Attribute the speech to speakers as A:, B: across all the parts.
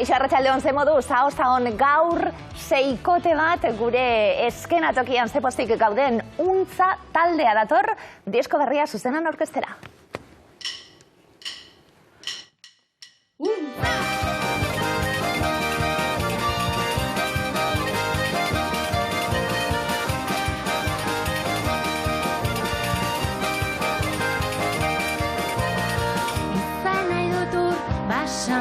A: Kaixo arratsaldeon ze modu, zaon gaur seikote bat gure eskenatokian zepozik gauden untza taldea dator, disko berria zuzenan aurkeztera.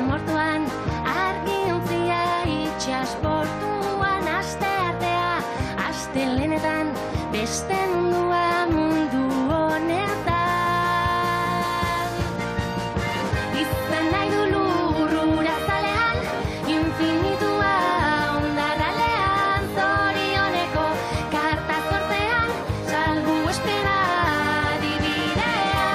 B: Mortuan, argi ontzia itxas portuan, aste artea, aste lehenetan, beste mundua mundu honetan. Izan nahi du lurrura zalean, infinitua ondarralean, zorioneko karta zortean, salbu espera dibidean.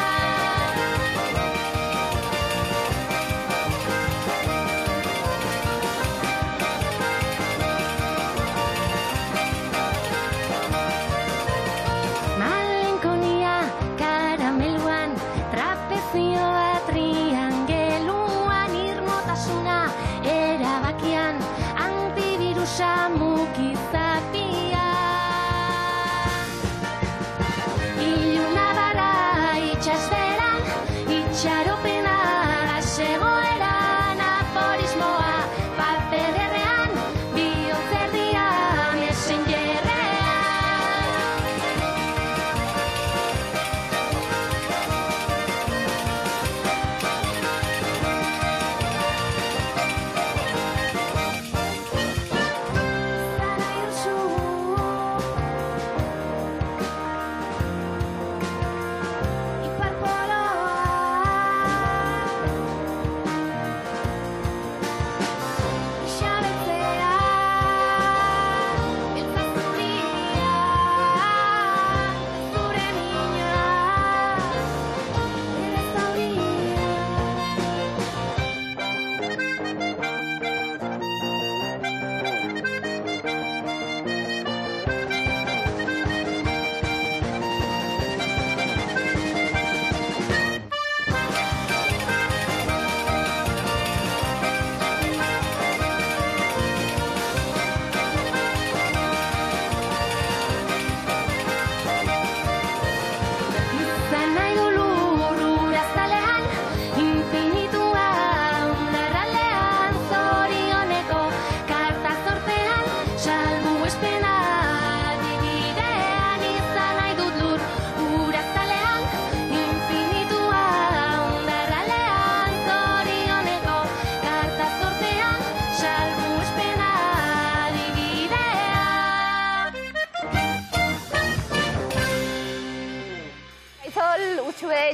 B: Mukizapia iluna bara itxasberan, itxaropena segoeran, aforismoa papererrean, bihotz-erdia messengerrean.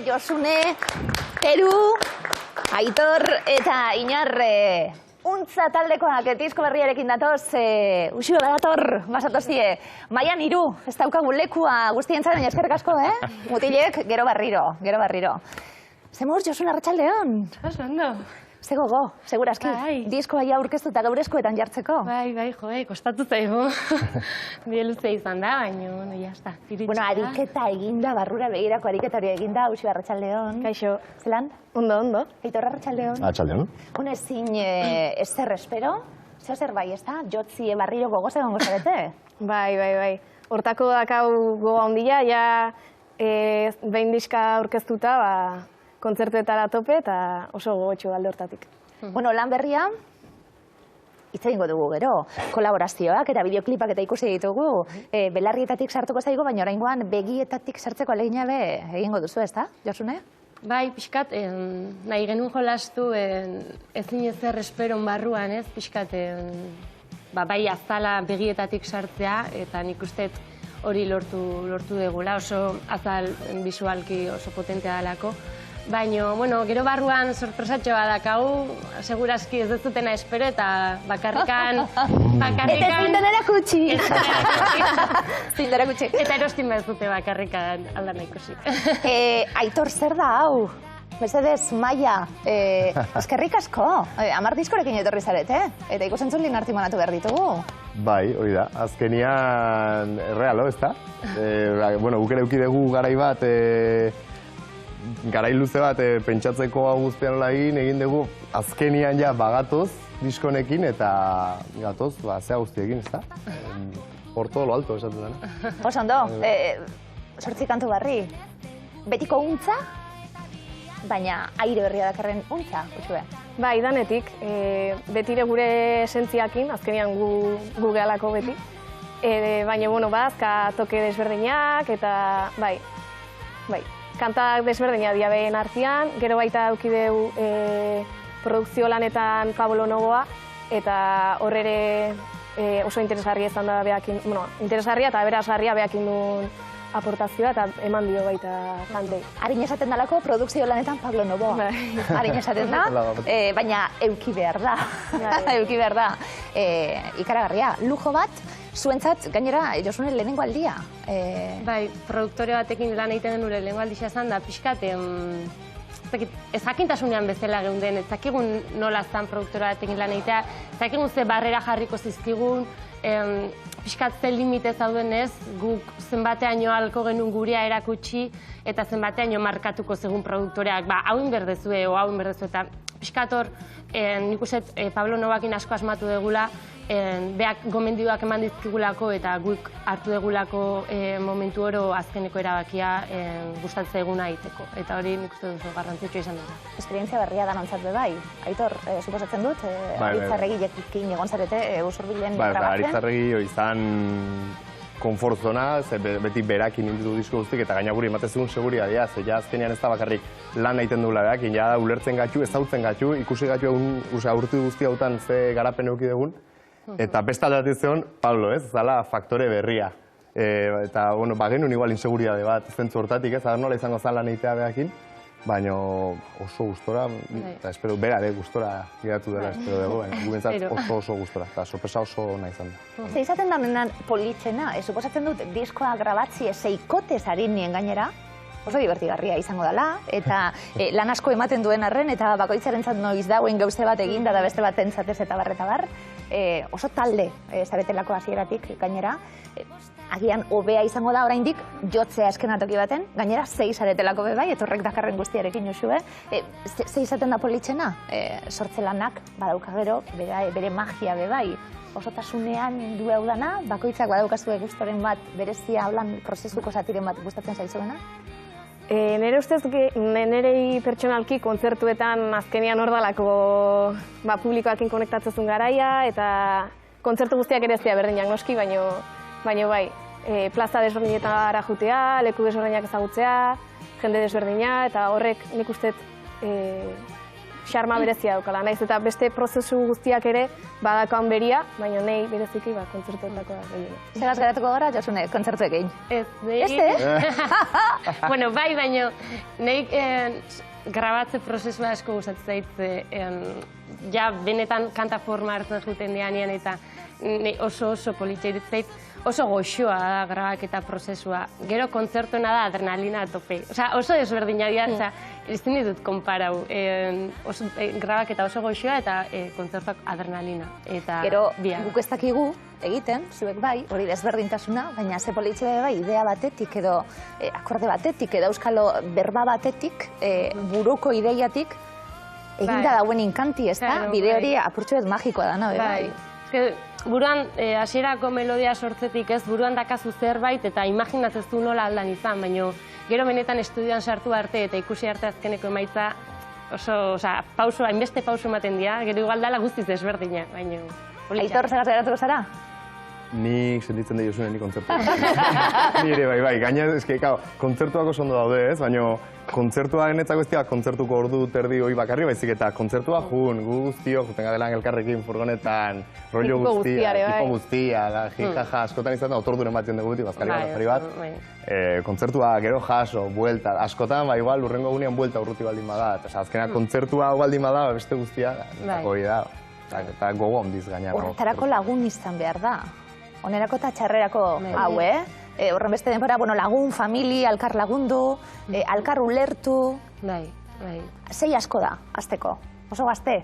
A: Josune, Teru, Aitor eta Inar untza taldekoak disko berriarekin datoz, usio dator, basatozie. Maian 3, ez daukagu lekua guztientzat, baina eskerrik asko, mutilek, gero barriro. Zemuz, Josune, arratsaldeon.
C: Oso ondo.
A: Ze gogo, segurazki, diskoa ja aurkeztu eta gaur eskuetan jartzeko.
C: Bai, kostatu zaigu. Bide luze izan da, baina, jazta.
A: Bueno, ariketa eginda, barrura begirako ariketa hori eginda, usio arratsaldeon.
C: Kaixo.
A: Zelan?
C: Ondo.
A: Aitor, arratsaldeon.
D: Arratsaldeon.
A: Ezin ezer espero, zer bai, ez da? Jotzi barriro gogoz egongo zarete?
C: Bai. Hortako dakau goga handia, ja behin diska aurkeztuta, kontzertuetara tope eta oso gogotxu alde hortatik.
A: Bueno, lan berria, hitz egingo dugu gero, kolaborazioak eta bideoklipak eta ikusi ditugu, belarrietatik sartuko zaigu, baina oraingoan begietatik sartzeko ahalegina egingo duzu, ez da, Josune?
C: Bai, pixkat, nahi genuen jolastu, ezin ezer esperon barruan, ez, pixkat, bai azala begietatik sartzea, eta nik uste hori lortu degula, oso azal bisualki oso potentea dalako. Baina, bueno, gero barruan sorpresatxo badakau, segurazki ez dutena espero eta bakarrikan...
A: Eta zindera kutsi! Zindera kutsi.
C: Eta erostin behar dute bakarrikan aldana ikusi.
A: Aitor, zer da hau? Mesedez, Maia, eskerrik asko, 10 diskorekin etorri zarete, eta ikusentzulin artimonatu behar ditugu.
D: Bai, hori da, azkenian realo, ez da? Bueno, guk ere eduki dugu garai bat, garai luze bat pentsatzeko hau guztian egin dugu, azkenian ja bagatoz diskonekin eta gatoz, zea guztiekin, ez da? Por todo lo alto, esaten dena.
A: Oso ondo, 8 kantu barri. Betiko untza, baina aire berria dakarren untza, Uxue.
E: Bai, danetik, betire gure esentziakin, azkenean gu gehalako beti. Baina, bazka toke desberdinak eta bai, kantak desberdinak diabeen artean, gero baita daukideu produkzio lanetan Pablo Novoa, eta horrere oso interesgarria izan da behakin, interesgarria eta aberasgarria behakin duen aportazioa eta eman dio baita kantei.
A: Harin esaten dalako produkzio lanetan Pablo Novoa. Harin esaten da, baina euki behar da. Euki behar da. Ikaragarria, lujo bat, zuentzat, gainera, Josune lehenengo aldia.
C: Bai, produktore batekin lan egiten genure lehenengo aldixea zan da, pixkat, ezakintasunean bezala geunden, ezakigun nola zan produktore batekin lan egitea, ezakigun ze barrera jarriko zizkigun, pixkat zen limite zaudenez, guk zenbateaino halko genuen gurea erakutsi, eta zenbateaino markatuko segun produktoreak, hauin berdezue, o hauin berdezue, eta pixkat hor, nik uste Pablo Novakin asko asmatu degula, beak gomendioak eman dizkigulako eta guk hartu degulako momentu oro azkeneko erabakia gustatzen eguna egiteko. Eta hori nik uste duzu garrantzitsua izan dut.
A: Esperientzia berria da nontzat bai. Aitor, suposatzen dut, Aritzarregilekin egon zarete Usurbilen grabatzen?
D: Bai, Aritzarregi izan konfort zona, beti berakin inditu disko guztik, eta gaina guri ematezegun seguridadia, ze ja azkenean ez da bakarrik lan egiten duela berakin, ja ulertzen gatu, ezautzen gatu, ikusi gatu urte guzti hautan ze garapen euki dugun, eta beste aldatik zeon, Pablo, ez, zala faktore berria. Eta, genuen igual inseguridade bat, zentzu hortatik, ez, nola izango zan lan egitea berakin, baina oso gustora, eta espero, bera ere gustora geratu dela, espero dugu, gubentzat oso gustora, eta sorpresa oso nahi izan da.
A: Ze izaten da menan politxena, suposatzen dut, diskoa grabatzi seikotez harin nien gainera, oso divertigarria izango dela, eta lan asko ematen duen arren, eta bakoitzaren zat noiz dauen gauze bat eginda da beste bat entzatez eta bar. Oso talde zaretelako hasieratik gainera, agian hobea izango da oraindik jotzea eskenatoki baten, gainera 6 zaretelako bebai, etorrek dakarren guztiarekin Uxue. Ze izaten da politxena, sortzelanak badauka gero, bere magia bebai. Osotasunean du eudana, bakoitzak badaukazue gustoren bat, berezia holan prozesuko zatiren bat gustatzen zaizuena?
E: Nire ustez, nirei pertsonalki kontzertuetan azkenian hor dalako publikoakin konektatzezun garaia, eta kontzertu guztiak ere ez dira berdinak noski, baina bai, plaza desberdinetara jutea, leku desberdinak ezagutzea, jende desberdina, eta horrek nik ustez xarma berezia daukala. Naiz eta beste prozesu guztiak ere badakoan beria, baina nahi bereziki kontzertuetako gehiago.
A: Zegaz geratuko gara, Josune, kontzertuekin?
C: Ez, Bueno, bai, baina nahi grabatze prozesua asko gustatzen zait, ja benetan kanta forma hartzen juten dianean eta oso politxea zait, oso goxoa da grabaketa prozesua. Gero kontzertuena da adrenalina tope. Oso desberdina dira, ez ditut konparau. Grabaketa oso goxoa eta kontzertuak adrenalina.
A: Gero guk ez dakigu egiten, zuek bai, hori desberdintasuna, baina ze politxea bai, idea batetik edo akorde batetik edo euskalo berba batetik, buruko ideiatik, eginda dauen inkanti, ez da? Bide hori apurtxoet magikoa da, bai?
C: Buruan, hasierako melodia sortzetik ez, buruan dakazu zerbait eta imaginatzen du nola aldan izan, baina gero benetan estudioan sartu arte eta ikusi arte azkeneko emaitza oso, hainbeste pauso ematen dira, gero igual dala guztiz desberdina, baina...
A: Aitor, zegaz geratuko zara?
D: Nik sentitzen da Josune, nik kontzertua. Ni ere, bai, gaina, kontzertuak oso ondo daude ez, baina kontzertua genetzako ez dira kontzertuko ordu terdi hori bakarri, baizik eta kontzertua jun, guztiok, juten gadelan elkarrekin furgonetan, rollo guztia, tipo guztia, jikaja, askotan izan da, otorduren bat jende gutik, bazkari bat, kontzertua gero jaso, buelta, askotan, igual, urrengo gunean buelta urruti baldin bada, eta azkenean kontzertua baldin bada, beste guztia, hori da, eta gogo ondiz gaina.
A: Horretarako lagun izan behar da. Onerako eta txarrerako hau, horren beste denbora, lagun, famili, alkar lagundu, alkar ulertu.
C: Bai.
A: Zei asko da, azteko, oso gazte.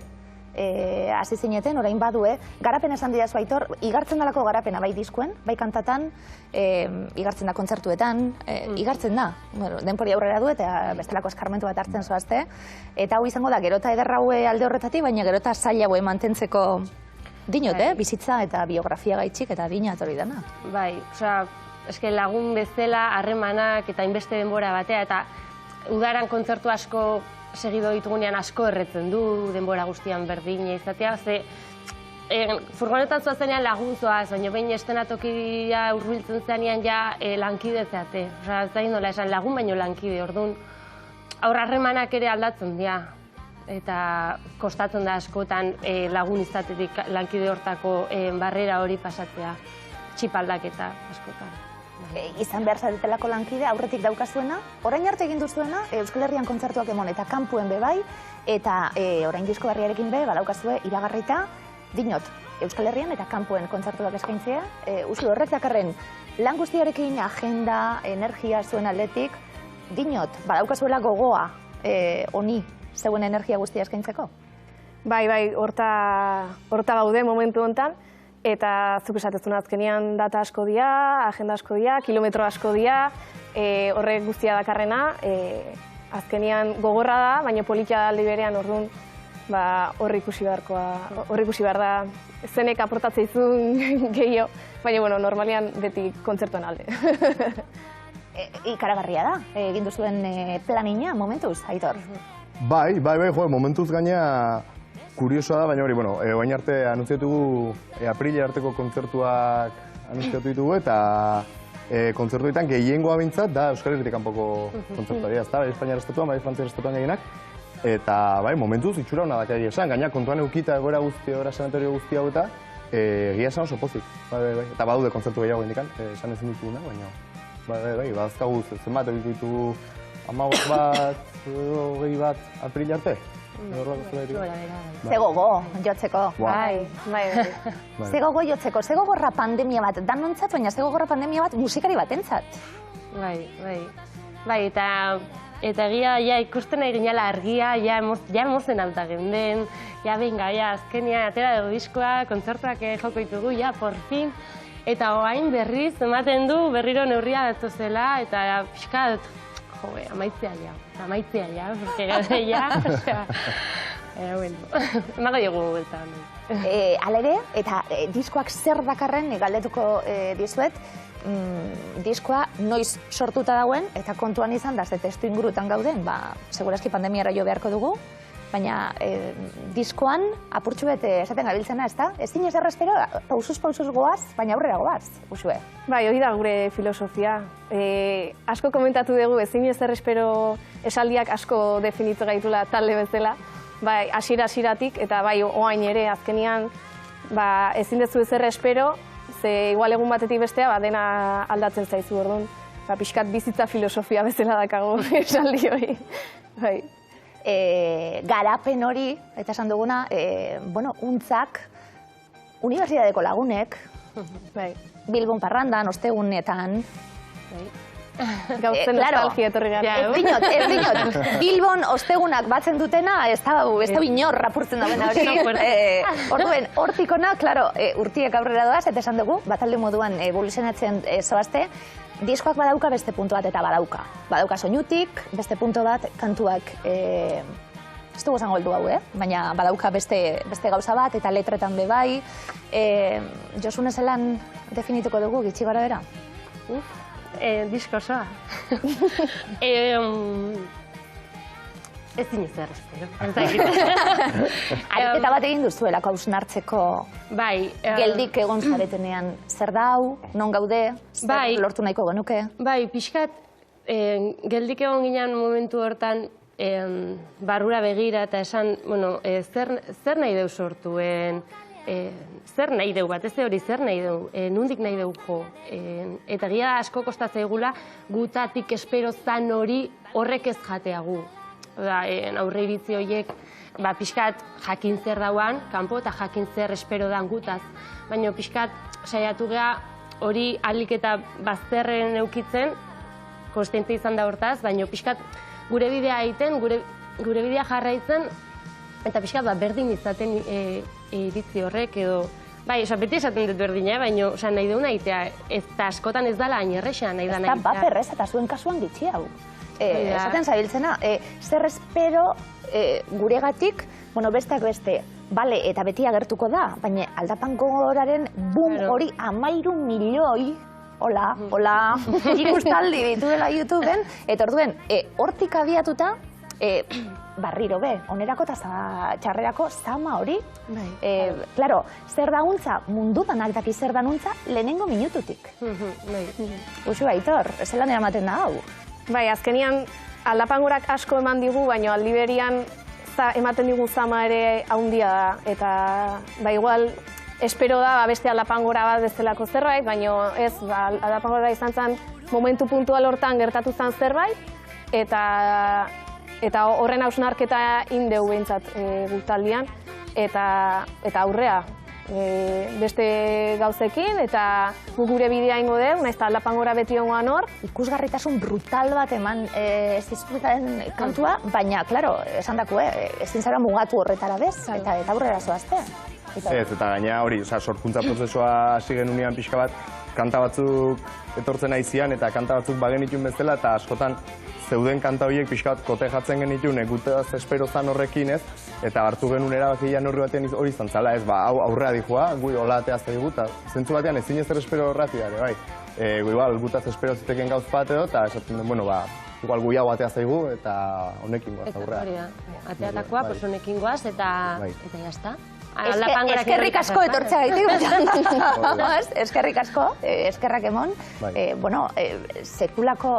A: hasi zineten, orain badue, garapen esan didazu Aitor, igartzen dalako garapena bai diskuen, bai kantatan, igartzen da kontzertuetan, igartzen da, denpori aurrera du eta bestelako eskarmentu bat hartzen zoazte, eta hau izango da, gerota ederraue alde horretatik, baina gerota zaila haue mantentzeko dinot, bizitza eta biografia gaitxik eta dina hori dena.
C: Bai, osea, eske lagun bezala, harremanak eta inbeste denbora batea, eta udaran kontzertu asko segido ditugunean asko erretzen du, denbora guztian berdina izatea, ze furgonetan zoazenean laguntzoaz, baina behin estenatokia hurbiltzen zenean ja lankide zeate. Osea, ez da nola esan lagun baino lankide, orduan aurra harremanak ere aldatzen dira. Eta kostatzen da askotan lagun izatetik lankide hortako barrera hori pasatzea, txipaldaketa askotan.
A: Izan behar zaretelako lankide, aurretik daukazuena, orain arte egin duzuena, Euskal Herrian kontzertuak emon eta kanpuen bebai, eta orain disko berriarekin be, badaukazue iragarrita, dinot, Euskal Herrian eta kanpuen kontzertuak eskaintzea, usu horretzakarren lan guztiarekin agenda, energia zuen aldetik, dinot, badaukazuela gogoa honi zeuen energia guztia eskaintzeko?
E: Bai, horta gaude momentu honetan, eta zuk esatezun azkenean data asko dira, agenda asko dira, kilometro asko dira, horrek guztia dakarrena, azkenean gogorra da, baina politia da aldi berean orduan, horri ikusi behar da, zenek aportatzea izun gehiago, baina normalian beti kontzertuan alde.
A: Ikaragarria da, egin duzuen planina momentuz, Aitor?
D: Bai, momentuz gaina kuriosoa da, baina hori, oain arte anuntziatugu, aprile arteko kontzertuak anuntziatu ditugu, eta kontzertuetan gehiengoa bintzat da Euskal Herritik kanpoko kontzertua dira, bai Espainiar estatuan, bai Frantziar estatuan gehienak, eta bai, momentuz itxura hona daka egia esan, gaina kontuan eukita egoera guzti, egoera sanatorio guzti hau eta egia esan oso pozik, eta badude kontzertu gehiago indikan, esan ezin dituguna, baina badazkagu zenbat egiten ditugu 15 bat, 20 bat aprile arte.
A: Ze gogo jotzeko.
E: Bai.
A: Ze gogo jotzeko, ze gogorra pandemia bat danontzat, baina ze gogorra pandemia bat musikari batentzat.
C: Bai, eta egia ikusten nahi ginela argia, ja emozionalta geunden, ja benga, azkenean atera dugu diskoa, kontzertuak joko ditugu, ja, por fin. Eta oain berriz ematen du berriro neurria datozela, eta pixkat, amaitzea ja, porque gara ja, emago dugu eta.
A: Halere, eta diskoak zer dakarren galdetuko dizuet, diskoa noiz sortuta dauen, eta kontuan izan da, ze testu ingurutan gauden, segurazki pandemiara jo beharko dugu, baina diskoan apurtxu bete esaten gabiltzena, ez da? Ezin ez errespero, pausuz goaz, baina aurrera goaz, usue.
E: Bai, hori da gure filosofia. Asko komentatu dugu, ezin ez errespero esaldiak asko definitu gaitula talde bezala, bai, hasieratik eta bai, oain ere, azkenean, ezin dezu ez errespero, ze igual egun batetik bestea, dena aldatzen zaizu orduan. Pixkat bizitza filosofia bezala dakago esaldi hori. Bai.
A: Garapen hori, eta esan duguna, untzak, unibertsitateko lagunek, Bilbon parrandan, ostegunetan,
E: gauzen nostalgia etorri gara.
A: Ez dinot, Bilbon ostegunak batzen dutena, ez da inor rapurtzen dagoena hori. Orduen, hortikona, urtiek aurrera doaz, eta esan dugu, batalde moduan evoluzionatzen zoazte, diskoak badauka beste puntu bat eta badauka. Badauka soinutik, beste puntu bat, kantuak, ez dugu zango heldu hau, baina badauka beste gauza bat eta letretan bebai. Josune zelan definituko dugu, gitxi gara bera?
C: Disko osoa. Ez dinez errespero.
A: Ariketa bat egin duzuelako hausnartzeko geldik egon zaretenean. Zer da hau, non gaude, zer lortu nahiko genuke?
C: Bai, pixkat, geldik egon ginen momentu hortan barrura begira eta esan, zer nahi deu sortuen, zer nahi deu bat, ez hori zer nahi deu, nundik nahi deu jo. Eta gira asko kostatzea egula, gutatik espero zan hori horrek ez jateagu. Aurre iritzi horiek, pixkat jakin zer dauan, kanpo eta jakin zer espero dan gutaz. Baina pixkat saiatu geha hori alik eta bazterren eukitzen, konstiente izan da hortaz, baina pixkat gure bidea egiten, gure bidea jarraitzen, Eta pixka berdin izaten iritzi horrek edo, bai, beti esaten dut berdina, baina nahi deuna itea, eta askotan ez dala hain erresa nahi da nahi
A: itea. Ez da baper ez, eta zuen kasuan gitxi hau. Esaten zabiltzena, zer espero guregatik, besteak beste, bale, eta beti agertuko da, baina aldapangoraren boom hori 13 milioi, hola, ikustaldi ditu dela YouTubeen, eta orduen, hortik abiatuta, barriro be, onerako eta txarrerako zama hori. Claro, zer daguntza, mundu danak daki zer danuntza, lehenengo minututik. Usu Aitor, zelan eramaten da hau?
E: Bai, azkenian aldapangorak asko eman digu, baina aldi berian ematen digu zama ere haundia da. Eta, igual, espero da beste aldapangora bat bezalako zerbait, baina ez, aldapangora izan zen momentu puntual hortan gertatu zen zerbait, eta horren hausnarketa indeu behintzat guztaldian, eta aurrea. Beste gauzekin, eta gure bidea ingo dugu, nahiz eta aldapangora beti ongoan hor.
A: Ikusgarritasun brutal bat eman ez dizutaren kantua, baina, klaro, esan daku, ezin zara mugatu horretara bez, eta aurrera zoazte.
D: Ez, eta gaina hori, sorkuntza prozesua hasi genunean pixka bat, kanta batzuk etortzen aizian, eta kanta batzuk bagenitun bezala, eta askotan zeuden kanta horiek pixka bat kote jatzen genitun, gutaz espero zan horrekin ez, eta hartu genuen erabakia horri batean hori izan zala, ez, hau aurrea dijoa, gui hola ateazte digu, eta zentzu batean ezin ezer espero horrati dara, bai. Igual, gutaz espero ziteken gauz bat edo, eta esaten den, igual gui hau ateazte digu, eta honekin goaz aurrea.
C: Hori da, ateatakoa, honekin goaz, eta jazta.
A: Eskerrik asko etortzea gaitik, eskerrik asko, eskerrak emon, sekulako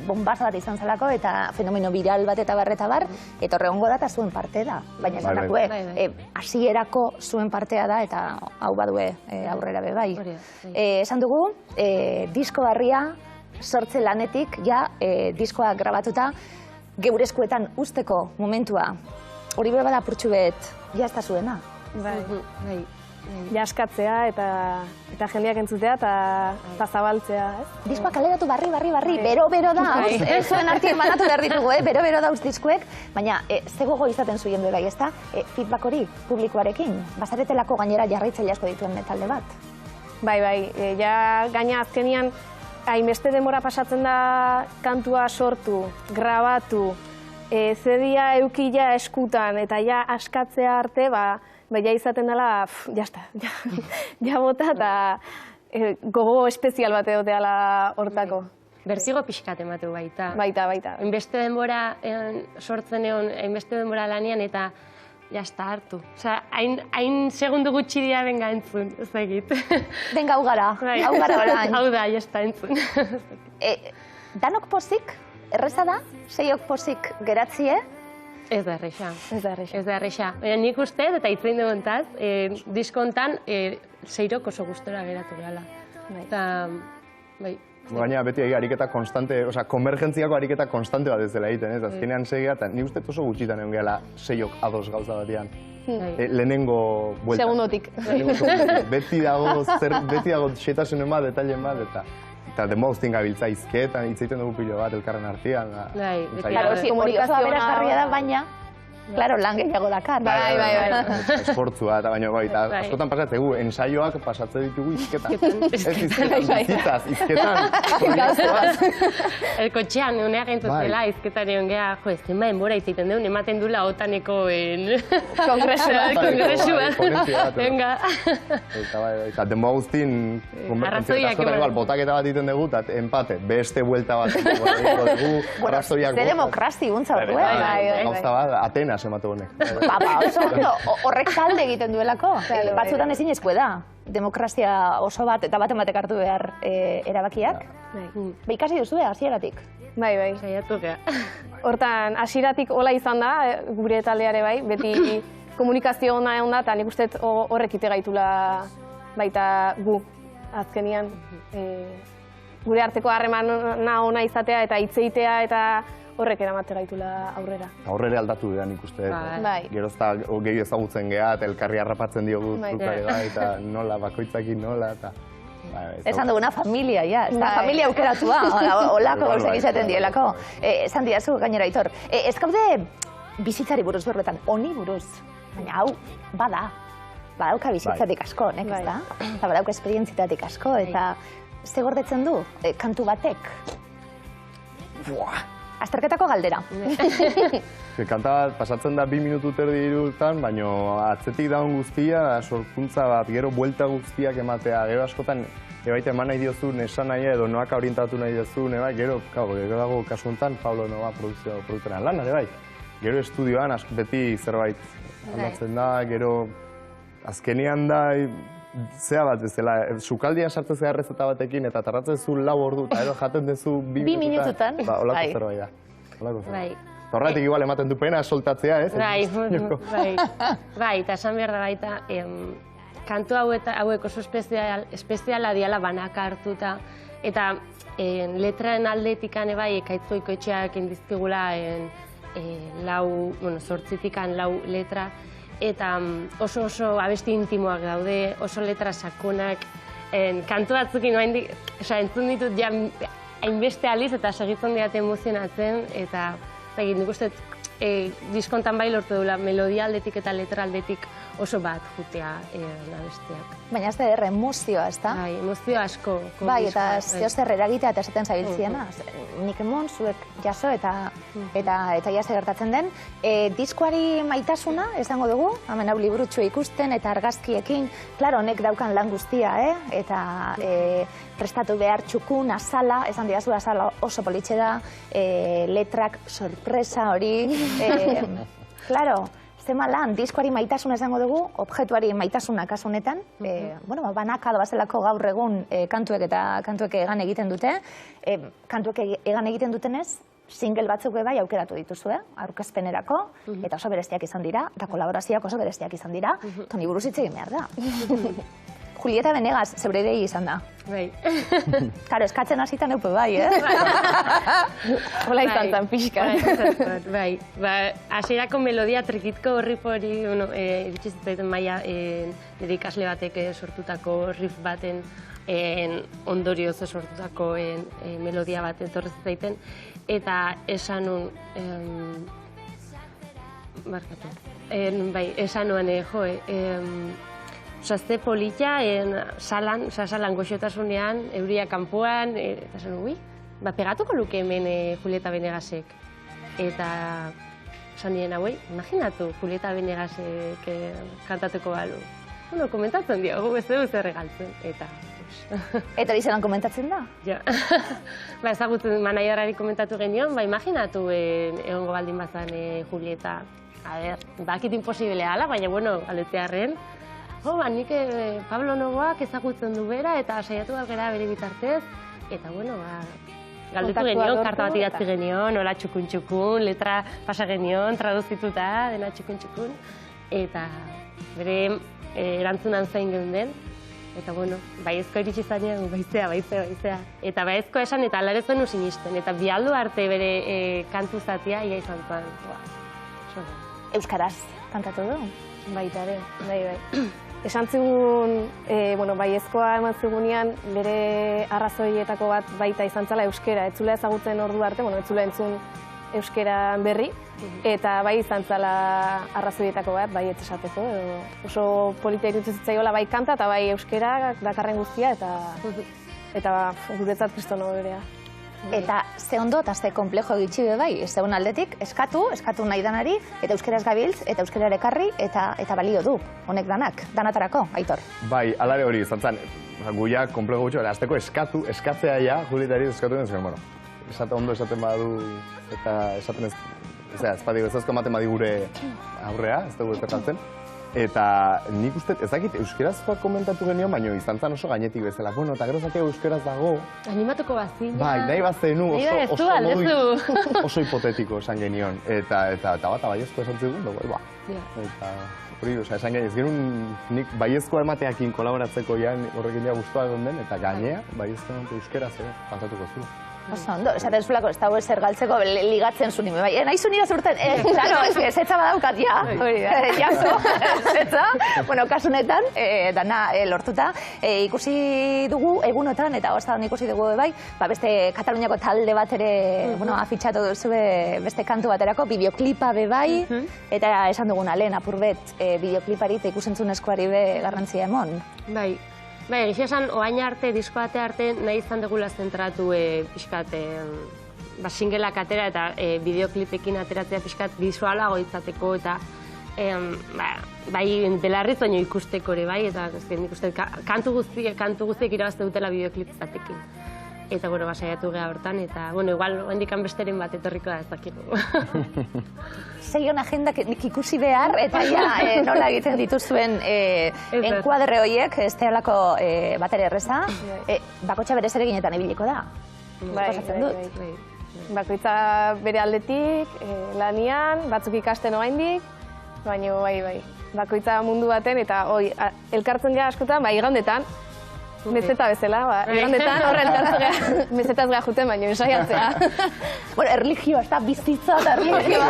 A: bombazo bat izan zelako, eta fenomeno viral bat eta bar, eta horregongo da eta zuen parte da, baina esan dakue, hasierako zuen partea da, eta hau badue aurrera be bai. Esan dugu, disko barria, sortze lanetik, diskoa grabatuta, geure eskuetan usteko momentua, hori bera bada purtsu bet, jazta zuena.
E: Jaskatzea eta jendeak entzutea eta zabaltzea, ez?
A: Diskoak kaleratu barri, bero da, zuen artien banatu behar ditugu, bero dauz diskuek, baina ze gogo izaten zuen du bai, ez da? Feedback hori publikoarekin, bazaretelako gainera jarraitzaile asko dituen talde bat?
E: Bai, gaina azkenian hainbeste denbora pasatzen da kantua sortu, grabatu, zedia eukila eskutan eta askatzea arte, ja izaten dela, jazta, bota eta gogo espezial bat edoteala hortako.
C: Berzigo pixkat ematu baita.
E: Baita.
C: Hainbeste denbora sortzen egon, hainbeste denbora lanian eta jazta hartu. Osa, hain segundu gutxi dira benga entzun, ez da egit.
A: Benga, hau gara orain.
C: Hau da, jazta entzun.
A: Danok pozik, erreza da, seiok pozik geratzie,
C: Ez da erresa. Nik uste, eta itzein duguntaz, disko hontan seirok oso gustora geratu gala. Eta, bai.
D: Baina beti ariketa konstante, konvergentziako ariketa konstante bat ez dela egiten, ez? Azkenean segia, eta nik uste oso gutxitan egon gehala seiok ados gauza batean. Lehenengo buelta.
E: Segundotik.
D: Beti dago xetasunen bat, detailen bat, eta demostin gabiltza izketan, hitzeiten dugu pilo bat, elkarren artean.
A: Claro, hori oso aberasgarria da, baina, claro, lan gehiago dakar.
E: Bai.
D: Esportzua, eta baina, eta askotan pasatzegu, ensaioak pasatze ditugu izketan. Ez izketan, izketan.
C: Kotxean, uneak entzutela, izketan egon geha, ez zenba denbora iziten deun, ematen dula otaneko kongresua. Venga.
D: Eta denboa guztin, botaketa bat egiten dugu, eta empate, beste buelta bat arrazoiak.
A: Ze demokrazi guntza horrela.
D: Gauza bat, Atenas ematu honek.
A: Horrek talde egiten duelako. Batzutan ezin ezkue da. Demokrazia oso bat eta batek hartu behar erabakiak. Ikasi duzue, hasieratik.
E: Bai.
C: Saiatu gea.
E: Hortan, hasieratik hola izan da, gure taldeare bai, beti komunikazio ona egon da, eta nik uste horrek ite gaitula baita gu, azkenian. Gure arteko harremana ona izatea eta hitzeitea eta horrek eramate gaitula aurrera.
D: Aurrera aldatu dira nik uste. Gerozta gehi ezagutzen geha, eta elkarri harrapatzen diogu trukare da, eta nola, bakoitzakin nola, eta...
A: Esan duguna familia, ja. Familia aukeratua, olako gauzak izaten dielako. Esan diazu, gainera, Aitor. Ez gaude bizitzari buruz berbetan, honi buruz. Baina hau, badauka bizitzatik asko, honek, ez da? Eta badauka esperientzitatik asko, eta ze gordetzen du kantu batek? Azterketako galdera.
D: Kanta bat pasatzen da 2 minutu terdi irutan, baina atzetik daun guztia, sorkuntza bat, gero buelta guztiak ematea, gero askotan ebaita eman nahi diozun, esan nahi edo noaka orientatu nahi diozun, gero dago kasu honetan, Pablo Nova produktorean lan, bai. Gero estudioan beti zerbait aldatzen da, gero azkenian da, zea bat bezala, sukaldian sartzen zea errezeta batekin eta tarratzen zu 4 ordu, eta ero jaten dezu 2 minututan. Olako zerbait da. Horretik igual ematen du pena soltatzea, ez?
C: Bai, eta esan behar da baita, kantu hauek oso espeziala diala banaka hartuta, eta letraren aldetikan bai, ekaitzoiko etxeak indizkigula 8 letra, eta oso abesti intimoak daude, oso letra sakonak, kantu batzukin entzun ditut hainbeste aliz eta segitzen diat emozionatzen, eta nik uste diskontan bai lortu dula melodia aldetik eta letra aldetik oso bat jutea abestiak.
A: Baina ez da emozioa, ez da?
C: Bai, emozio asko.
A: Bai, eta zeo zer eragitea eta esaten zabiltziena. Nik emon, zuek jaso eta jase gertatzen den. Diskoari maitasuna, esango dugu, hemen hau liburutxo ikusten eta argazkiekin. Klaro, honek daukan lan guztia, eta prestatu behar txukun, azala, esan diazu azala oso politxe da, letrak sorpresa hori. Klaro, zema lan, diskoari maitasuna esango dugu, objektuari maitasuna kasu honetan, banaka doazelako gaur egun kantuek egan egiten dute, kantuek egan egiten dutenez, single batzuk bai aukeratu dituzue, aurkezpenerako, eta oso bereztiak izan dira, eta kolaborazioak oso bereztiak izan dira, toni buruz hitz egin behar da. Julieta Venegas, zeure idei izan da.
C: Bai.
A: Karo, eskatzen hasita neupe bai,
E: Hola izan zen, pixka.
C: Bai, hasierako melodia trikitko riff hori, iritsi zitzaiten maia nire ikasle batek sortutako riff baten ondorioz sortutako melodia bat etorri zitzaiten, eta esan nun, esan nuen, Ze polita, salan goxotasunean, euria kanpoan, eta zen, pegatuko luke hemen Julieta Venegasek. Eta esan nien hauei, imaginatu Julieta Venegasek kantatuko balu. Komentatzen diogu, ez dugu zer regaltzen, eta...
A: Eta hori zelan komentatzen da?
C: Ja. Ezagutzen manaiarari komentatu genion, imaginatu egongo baldin bazan Julieta. A ber, bakit imposiblea ala, baina, aletearren, nik Pablo Novoak ezagutzen du bera eta saiatu gara bere bitartez. Eta, galdetu genion, karta bat idatzi genion, hola txukun-txukun, letra pasa genion, traduzituta, dena txukun-txukun. Eta bere erantzunan zain geunden. Eta, baiezko iritsi zanean, baizea. Eta baizko esan eta alare zuen usinisten. Eta bialdu arte bere kantu zatia, ia izan zuen.
A: Euskaraz kantatu du?
E: Baita ere, bai. Esan zigun, baiezkoa eman zigunean, bere arrazoietako bat baita izan zela euskera. Etzula ezagutzen ordu arte, etzula entzun euskera berri, eta bai izan zela arrazoietako bat, bai etxesateko. Oso politia irutzen zitzaiola bai kanta eta bai euskera dakarren guztia, eta guretzat kristono berea.
A: Eta ze ondo eta ze komplejo egitsi bai, zeun aldetik, eskatu nahi danari, eta euskeraz gabiltz, eta euskera ekarri, eta balio du, honek danatarako, Aitor.
D: Bai, alare hori izan zen, guia komplejo gutxo, azteko eskatzea ja, Julietari eskatu den, ondo esaten badu, eta esaten ez ezazko ematen badi gure aurrea, ez dugu ezkertatzen. Eta nik uste, ez dakit, euskerazkoak komentatu genio, baina izan zen oso gainetik bezala. Eta gero zatea euskaraz dago.
C: Animatuko bazina.
D: Bai, nahi bazenu oso hipotetiko esan genion. Eta bat baiezkoa esan zigun, dugu, Eta hori, esan genio, ez genuen nik baiezkoa emateakin kolaboratzeko horrekin ja guztua egon den, eta gainea, baiezkoa euskaraz kantatuko zu.
A: Oso ondo, esaten zulako, ez dago ezer galtzeko ligatzen zuen, bai, nahi zuen igaz urten, claro, ezetza badaukat, ja, jaso, ezetza, bueno, kasunetan, dana lortuta, ikusi dugu egunotan, eta hoztan ikusi dugu, bai, beste Kataluniako talde bat ere, bueno, afitxatu duzu beste kantu baterako, bideoklipa be bai, eta esan duguna, lehen apurbet, bideoklipari eta ikusentzunezkoari be garrantzia emon.
C: Bai, egia esan, oain arte, disko arte, nahi izan dugula zentratu pixkat, singelak atera eta bideoklipekin ateratzea pixkat bizualago izateko eta bai belarriz baino ikusteko ere bai, eta nik uste kantu guztiek irabazte dutela bideoklip batekin. Eta, bueno, basaiatu geha hortan, eta, bueno, igual, hendikan besteren bat etorriko da ez dakigu.
A: Seion agendak ikusi behar, eta ja, nola egiten dituzuen enkuadre horiek, ez tealako batere erreza, bakotxa berez ere ginetan ibiliko da.
E: Bai. Bakoitza bere aldetik, lanian, batzuk ikasten oraindik, baina bai. Bakoitza mundu baten, eta elkartzen gara askotan, igandetan, meseta bezala, igandetan horren elkartzen gara, mesetaz gara juten, baina ensaiatzea.
A: Bueno, erlijioa, ez da bizitza eta erlijioa.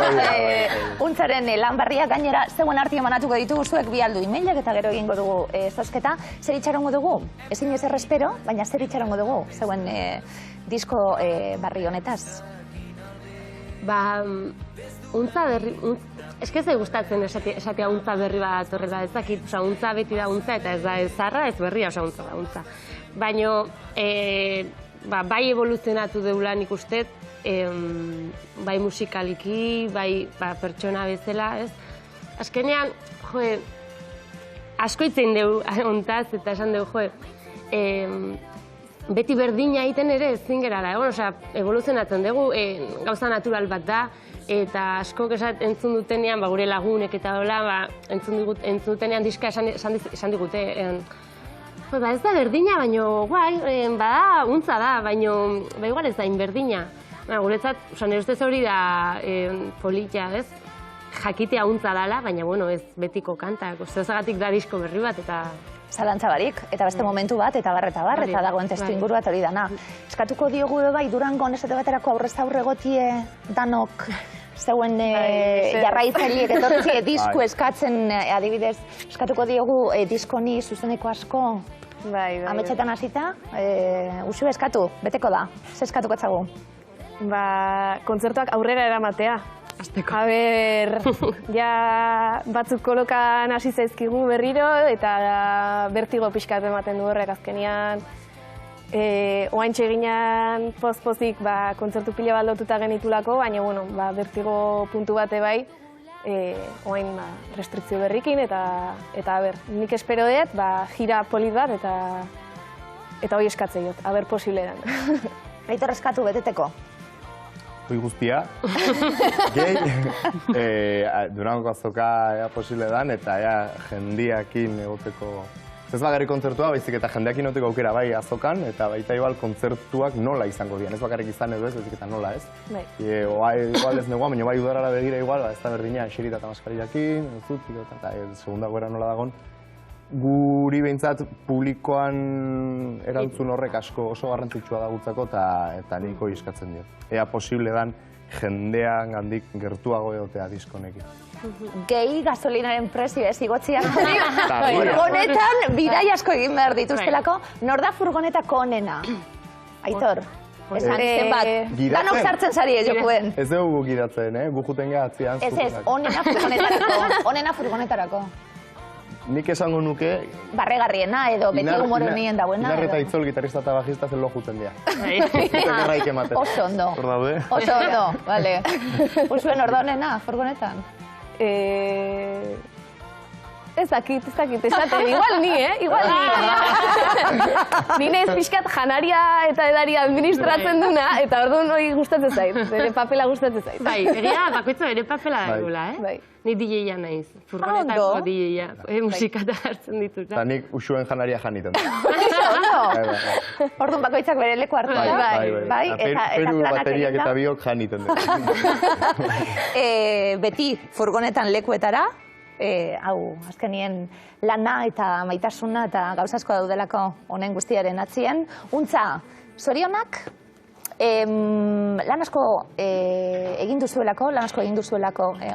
A: Untzaren lan barriak gainera, zeuen arti emanatuko ditugu zuek bi aldu emailak eta gero egingo dugu zozketa. Zer itxarongo dugu? Ezin ezer espero, baina zer itxarongo dugu zeuen disko barri honetaz?
C: Untza berri, eske ez gustatzen esatea untza berri bat horrela, ez dakit, untza beti da untza eta ez da ez zarra, ez berria, untza da untza. Baina, bai evoluzionatu deula nik uste, bai musikaliki, bai pertsona bezala, ez? Azkenean, asko itzen dugu ontaz eta esan dugu, beti berdina egiten ere ezin gerala, evoluzionatzen dugu, gauza natural bat da, eta askok entzun dutenean, gure lagunek eta dola, entzun dutenean diska esan digute. Ez da berdina, baina guai, bada, untza da, baina igual ez da inberdina. Guretzat, nire ustez hori da polita, ez? Jakitea untza dala, baina ez betiko kantak. Zergatik da disko berri bat, eta...
A: Zalantza barik, eta beste momentu bat, eta bar, eta dagoen testu inguru bat hori dana. Eskatuko diogu bai, Durangon esate baterako aurrez aurre gotie danok zeuen jarraitzaileek etortzie disku eskatzen adibidez. Eskatuko diogu diskoni zuzeneko asko ametxetan hasita. Usu eskatu, beteko da. Ze eskatuko etzagu?
E: Kontzertuak aurrera eramatea. A ber, ja batzuk kolokan hasi zaizkigu berriro eta bertigo pixkat ematen du horrek azkenean. Oaintxe ginean poz-pozik kontzertu pila bat lotuta genitulako, baina bertigo puntu bate bai, oain restrikzio berrikin eta ber, nik espero dut, gira polit bat eta hoi eskatzei dut, a ber posible eran.
A: Aitor eskatu beteteko?
D: Hoi guztia, gehi, Durangoko azoka posible dan, eta jendiakin egoteko... Ez bakarrik kontzertua, baizik eta jendeakin egoteko aukera bai azokan, eta baita igual kontzertuak nola izango dian. Ez bakarrik izan edo ez, baizik eta nola ez. Igual ez negoa, baina bai udarara begira igual, ez da berdina eserita eta maskarillakin, zutik, eta segunda goera nola dagon. Guri behintzat publikoan erantzun horrek asko oso garrantzitsua da gutzako eta niko eskatzen diot. Ea posible dan jendean gandik gertuago egotea diskonekin.
A: Gehi gasolinaren prezio ez igotziak. Furgonetan bidai asko egin behar dituztelako. Nor da furgonetako onena? Aitor, esan zenbat. Danok sartzen zari jokuen.
D: Ez dugu gidatzen, gu juten geha atzian.
A: Ez, onena furgonetarako.
D: Nik esango nuke...
A: Barregarriena edo beti humor honien dauena.
D: Inar eta Itzol, gitarrista eta bajista zen lo juten dira. Gerraik ematen.
A: Oso ondo.
D: Hor daude.
A: Oso ondo, bale. Uzuen hor da honena, furgonetan?
E: Ez dakit, esaten, igual ni, igual ni. Nire ez pixkat janaria eta edaria administratzen duna, eta orduan hori gustatzen zait, bere papela gustatzen zait.
C: Bai, egia bakoitza bere papela daigula,
E: Bai.
C: Ni DJ-a naiz, furgonetako DJ-a, musikata hartzen ditut.
D: Eta nik usuen janaria janiten.
A: Orduan bakoitzak bere leku hartu.
D: Bai. Peru bateriak eta biok janiten dut.
A: Beti furgonetan lekuetara, hau, azkenien lana eta maitasuna eta gauza asko daudelako honen guztiaren atzien. Untza, zorionak, Lan asko egin duzuelako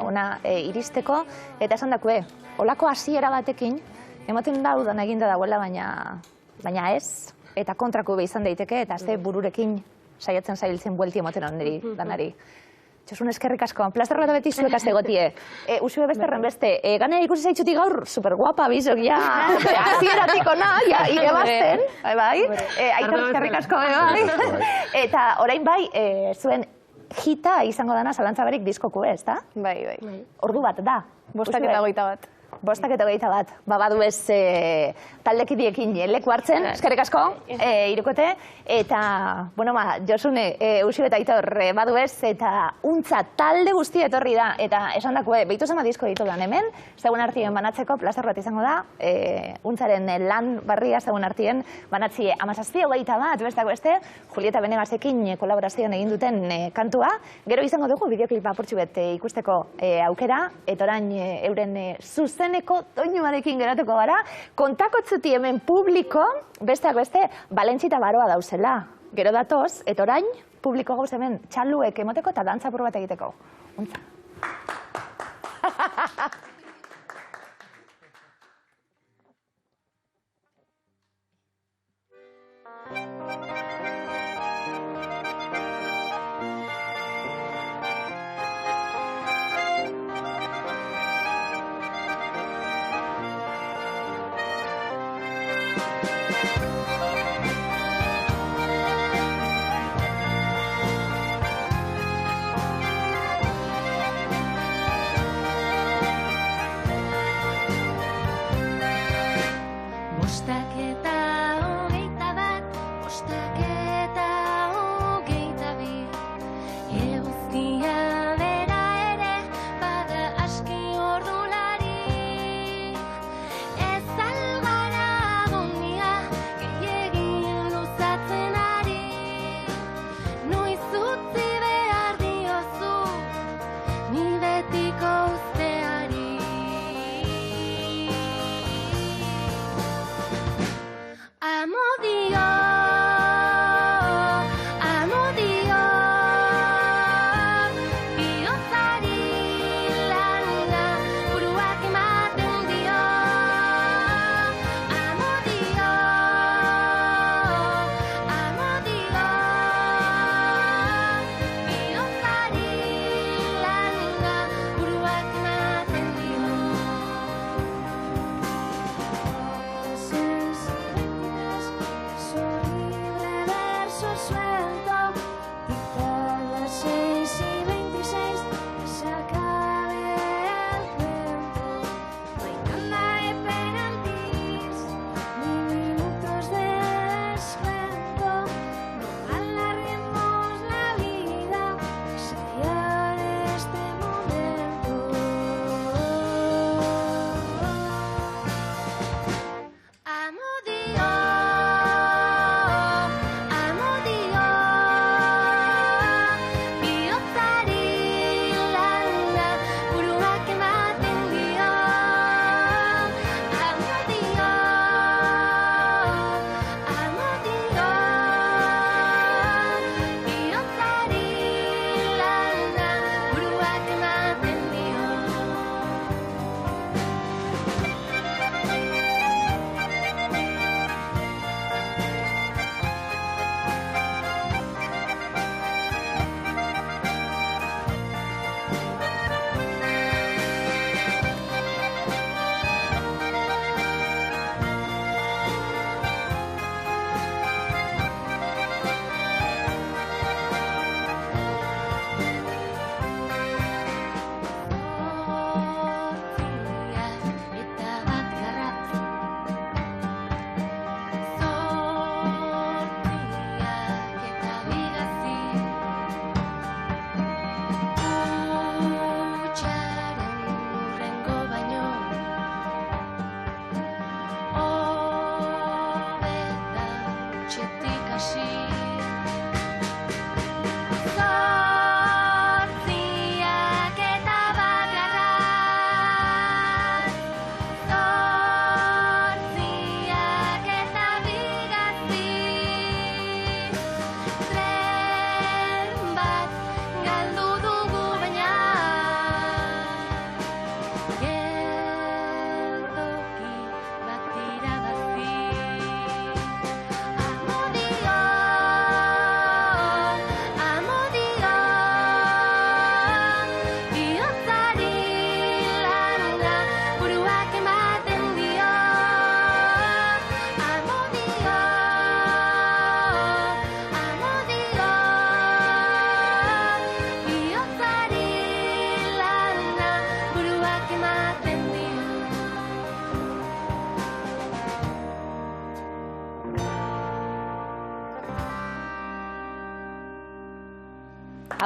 A: ona iristeko, eta esan dakue, olako hasiera batekin, ematen da udan eginda dagoela, baina ez, eta kontrako be izan daiteke, eta ze bururekin saiatzen zailtzen buelti emoten onderi danari. Txosun eskerrik asko, plazer bat beti zuek azte gotie. Usue besterren beste, ganera ikusi zaitzutik gaur, superguapa bizok, ja, azieratik ona, ja, igebazten, bai, Aitor eskerrik asko, bai. Eta orain bai, zuen hita izango dana zalantzabarik diskoku ez, da?
E: Bai.
A: Ordu bat, da?
E: 5:21.
A: 5:21, badu ez taldekidiekin leku hartzen, eskerrik asko, irukote, eta, bueno, Josune, Uxue eta Aitor, badu ez, eta untza talde guztia etorri da, eta esan dakue, behitu zema disko ditu lan hemen, zegoen artien banatzeko, plazer bat izango da, untzaren lan barria zegoen artien banatzi 17:21, bestak beste, Julieta Benegasekin kolaborazioan egin duten kantua, gero izango dugu bideoklipa apurtxu bet ikusteko aukera, eta orain euren zuzeneko doinuarekin geratuko gara, kontakotzuti hemen publiko, besteak beste, Valentzita Baroa dauzela. Gero datoz, eta orain, publiko gauz hemen txaluek emoteko eta dantzapur bat egiteko. Untza.
B: Ez algara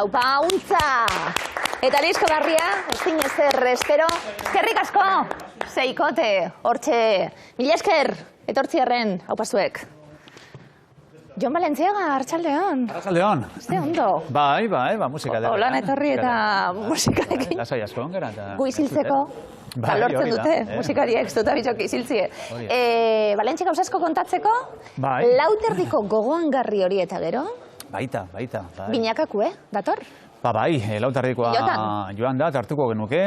A: Aupa, untza! Eta disko barria, ezin ezer espero, eskerrik asko, Seikote, hortxe, mila esker, etortziarren, aupa zuek. Jon Balentziaga, arratsaldeon.
F: Arratsaldeon.
A: Ze ondo.
F: Bai, musika da.
A: Holan etorri eta musikarekin.
F: Lasai asko ongera eta...
A: Gu isiltzeko.
F: Bai,
A: lortzen
F: hori da,
A: dute, musikariek, zuta bitxok isiltzie. Balentzi gauzasko kontatzeko,
F: Bai.
A: Lauterdiko gogoangarri hori eta gero,
F: Baita.
A: binakaku, dator?
F: Bai, Lauterdikoa joan da, hartuko genuke,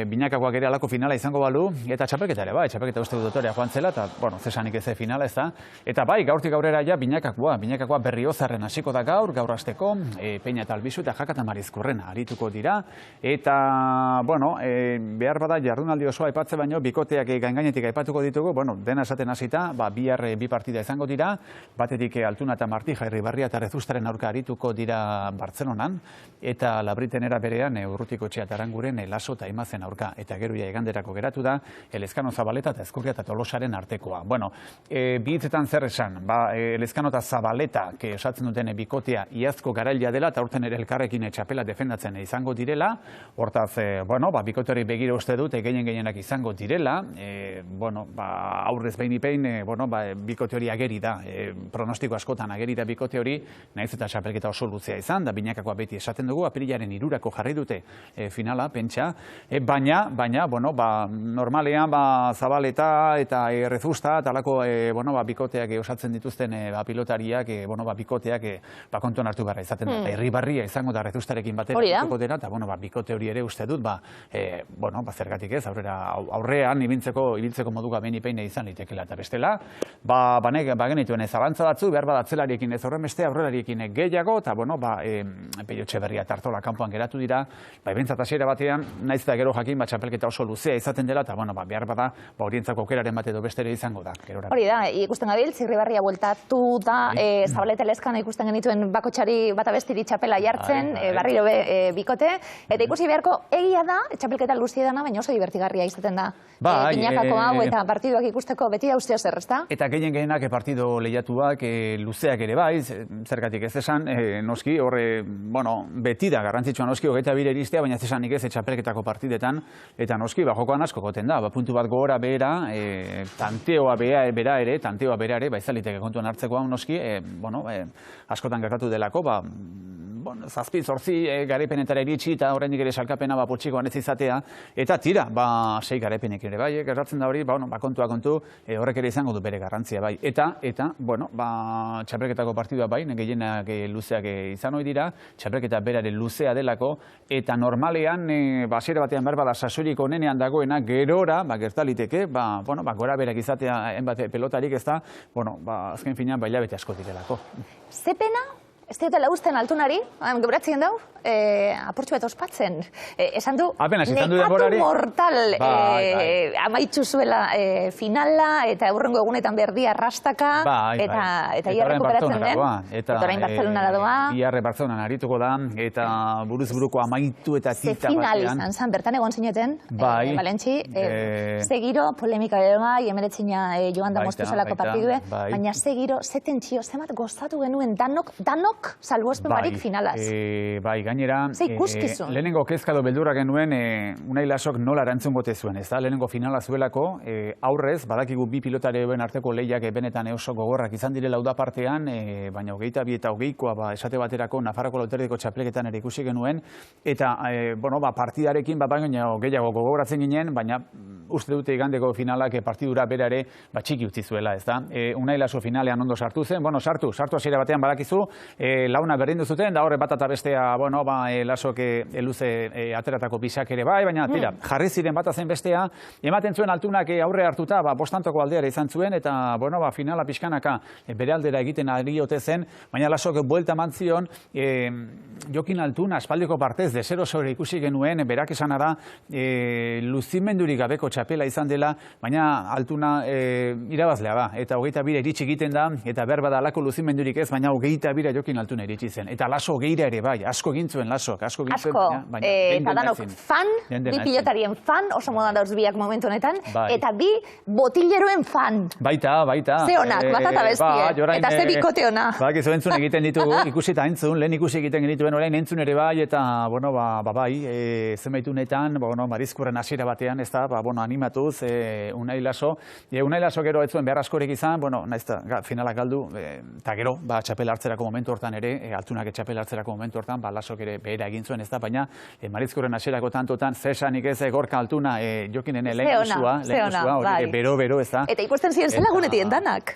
F: binakakoak ere alako finala izango balu, eta txapelketa ere, txapelketa uste dotorea joan zela, eta, zesanik ez finala ez da. Eta bai, gaurtik aurrera ja binakakoa Berriozarren hasiko da gaur hasteko, Peña eta Albizu eta Jakata Marizkurren arituko dira, eta, behar bada jardunaldi osoa aipatze baino, bikoteak gaingainetik aipatuko ditugu, dena esaten hasita, bihar bi partida izango dira, batetik Altuna eta Martija, Irribarria eta Rezustaren aurka arituko dira Bartzelonan, eta Labritenera berean Urrutiko Etxea eta Aranguren Laso eta Imazen aurka, eta gero iganderako geratu da Elezkano Zabaleta eta Ezkurria eta Tolosaren artekoa. Bi hitzetan zer esan, Elezkano eta Zabaleta, esatzen duten bikotea iazko garailea dela, eta urten ere elkarrekin txapela defendatzen izango direla, hortaz, bikote hori begira uste dut, gehienak izango direla, aurrez behin ipein, bikote hori ageri da, pronostiko askotan ageri da bikote hori, nahiz eta txapelketa oso luzea izan, da binakakoa beti esaten dugu, apirilaren 3 jarri dute finala, pentsa, baina, normalean, Zabaleta eta Rezusta, eta alako, bikoteak osatzen dituzten pilotariak, bikoteak kontuan hartu gara izaten da. Irribarria izango da Rezustarekin batera hartuko dena, eta bikote hori ere uste dut, zergatik ez, aurrean ibiltzeko moduga behin ipeine izan litekela, eta bestela, genituen ez abantza batzu, behar badatzelariekin ez horren beste, aurrelariekin gehiago, eta Pello Etxeberria eta Artola kanpoan geratu dira, bentsat hasiera batean, naiz eta gero jakin txapelketa oso luzea izaten dela, eta behar bada, horientzako aukeraren bat edo bestere izango da.
A: Hori da, ikusten gabil, Irribarria bueltatu da, Zabaleta Elezkano ikusten genituen bakotxari bata bestiri txapela jartzen, barriro bikote, eta ikusi beharko egia da, txapelketa luzea dana, baina oso divertigarria izaten da. Binakako hau eta partiduak ikusteko beti hauzteo zer, ezta? Eta
F: gehienak partido lehiatuak, luzeak ere bai, zergatik ez esan, noski, horre, beti da, garrantzitsua noski, 22 iristea, baina ez esanik ez txapelketako partidetan, eta noski, jokoan asko goten da, puntu bat gora behera, tanteoa bera ere, izaliteke kontuan hartzeko hau noski, askotan gertatu delako, 7-8 garaipenetara iritsi, eta horrendik ere salkapena potxikoan ez izatea, eta tira, 6 garaipenek ere bai, gertatzen da hori, kontua kontu, horrek ere izango du bere garrantzia bai. Eta, txapelketako partidua bai, gehienak luzeak izan hori dira, txapelketa beraren luzea delako, eta normalean, hasiera batean behar bada sasoirik onenean dagoena, gerora, gertaliteke, gora berak izatea pelotarik ez da, azken finean hilabete asko direlako.
A: Ze pena? Ez diotela usten Altunari, gebratzen dau, apurtxu eta ospatzen. Esan du, nekatu mortal amaitzu zuela finala, eta eurrengo egunetan berdi arrastaka, eta ia rekuperatzen den. Eta orain Bartzelonara doa.
F: Iarre Bartzelonan arituko da, eta buruz buruko amaitu eta tita batean.
A: Ze final izan zen, bertan egon zineten, Balentzi, ze giro, polemika ere bai, emeretzina joan da moztu zelako partidue, baina ze giro, ze tentsio, zemat gozatu genuen danok salbuespen barik finalaz.
F: Gainera, lehenengo kezkado beldurra genuen Unai Lasok nola erantzun bote zuen, ez da? Lehenengo finala zuelako, aurrez, badakigu bi pilotareen arteko lehiak benetan oso gogorrak izan direla uda partean, baina 22 eta 20koa esate baterako Nafarroko Lauterdiko txapleketan ere ikusi genuen, eta partidarekin baino gehiago gogoratzen ginen, baina uste dute igandeko finalak partidura bera ere txiki utzi zuela, ez da? Unai Laso finalean ondo sartu zen, sartu hasiera batean badakizu, launa berdindu zuten, da horre bat eta bestea, Lasok luze ateratako bisak ere bai, baina tira, jarri ziren bat zen bestea, ematen zuen Altunak aurre hartuta, bostantoko aldeara izan zuen, eta, finala pixkanaka bere aldera egiten ari ote zen, baina Lasok buelta mantzion, Jokin Altuna, aspaldiko partez, desero zore ikusi genuen, berak esana da, luzimendurik gabeko txapela izan dela, baina Altuna irabazlea da, eta 22 iritsi egiten da, eta behar bada alako luzimendurik ez, baina 22 Jokin altuna iritsi zen. Eta Laso geira ere bai, asko egin zuen Lasok, asko egin zuen.
A: Asko, eta danok fan, bi pilotarien fan, oso modan dauz biak momentu honetan, eta bi botileroen fan.
F: Baita.
A: Ze honak, batata bestie, eta ze bikote hona.
F: Izu entzun egiten ditugu, ikusi eta entzun, lehen ikusi egiten genituen orain entzun ere bai, eta, bueno, bai, zenbaitunetan, Marizkurren hasiera batean, ez da, animatuz, Unai Laso gero ez zuen behar askorik izan, naiz eta finalak galdu, eta gero, txapel hartzerako momentu hortan ere, altunak txapel hartzerako momentu hortan, Lasok ere behera egin zuen, ez da, baina Marizkurren hasierako tantotan, zesanik ez Gorka Altuna, jokinen lehen usua, hori bero, ez da.
A: Eta ikusten ziren zela gunetien danak,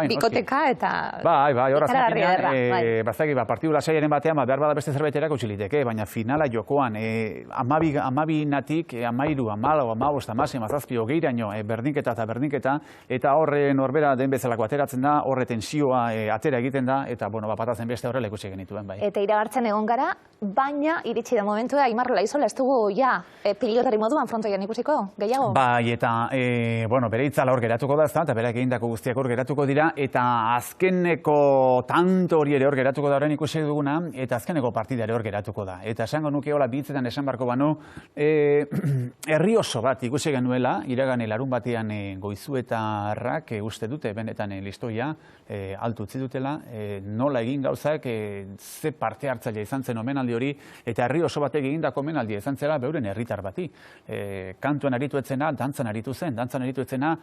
A: bikoteka eta...
F: Bai, horaz jakinean, partidu lasaiaren batean, behar bada beste zerbaiterako utxiliteke, baina finala jokoan, 12-natik, 13, 14, 15, 17, 20 berdinketa, eta horre norbera den bezalako ateratzen da, horre tensioa atera egiten da, eta patatzen beste horrela ikusi genituen, bai.
A: Eta iragartzen egon gara, baina iritsi da momentua, Aimar Olaizola, ez dugu, pilotari moduan frontoian ikusiko, gehiago?
F: Bai, eta, bere itzala hor geratuko da, eta berak egindako guztiak hor geratuko dira, eta azkeneko tanto hori ere hor geratuko da horren ikusi duguna, eta azkeneko partida ere hor geratuko da. Eta esango nuke hola bitzetan esan barko banu, herri oso bat ikusi genuela, iragan larun batean Goizuetarrak uste dute, benetan listoia, altu utzi dutela, nola egin gauzak, ze parte hartzailea izan zen omenaldi hori, eta herri oso batek egindako omenaldia izan zela beuren herritar bati. Kantuan aritu etzena, dantzan aritu etzena,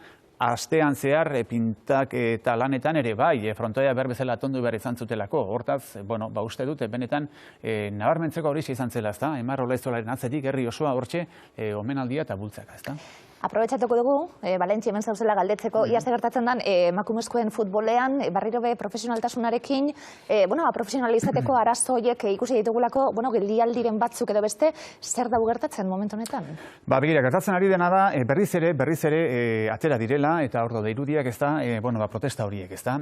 F: astean zehar pintak eta lanetan ere bai, frontoia behar bezala tondu behar izan zutelako. Hortaz, uste dute, benetan, nabarmentzeko hori izan zela, ez da? Aimar Olaizolaren atzetik herri osoa hortxe omenaldia eta bultzaka, ez da?
A: Aprobetxatuko dugu, Valentzia hemen zauzela galdetzeko, ia ze gertatzen den, emakumezkoen futbolean, barriro be profesionaltasunarekin, profesionalizateko arazoiek ikusi ditugulako, geldialdiren batzuk edo beste, zer dago gertatzen momentu honetan?
F: Begira, gertatzen ari dena da, berriz ere atera direla, eta hor da irudiak ez da, protesta horiek ez da.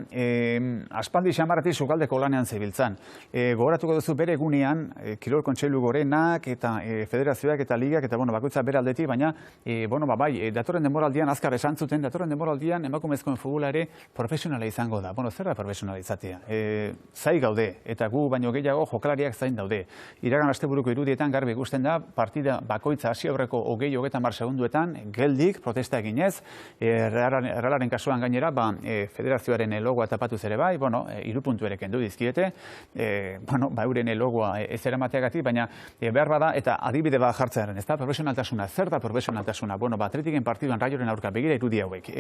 F: Aspaldi xamarratik sukaldeko lanean zebiltzan. Gogoratuko duzu bere egunean, Kirol Kontseilu Gorenak, eta federazioak eta ligak, eta bakoitza bere aldetik, baina, datorren denboraldian, azkar esan zuten, datorren denboraldian emakumezkoen futbola ere profesionala izango da. Zer da profesionala izatea? Zai gaude, eta gu baino gehiago jokalariak zain daude. Iragan asteburuko irudietan garbi ikusten da, partida bakoitza hasi aurreko 20-30 segunduetan, geldik, protesta eginez, Realaren kasuan gainera, federazioaren logoa tapatuz ere bai, 3 puntu ere kendu dizkiete, euren logoa ez eramateagatik, baina behar bada, eta adibide bat jartzearen, ez da, profesionaltasuna, zer da profesionaltasuna? Atletiken partiduan Raioren aurka begira irudi hauek.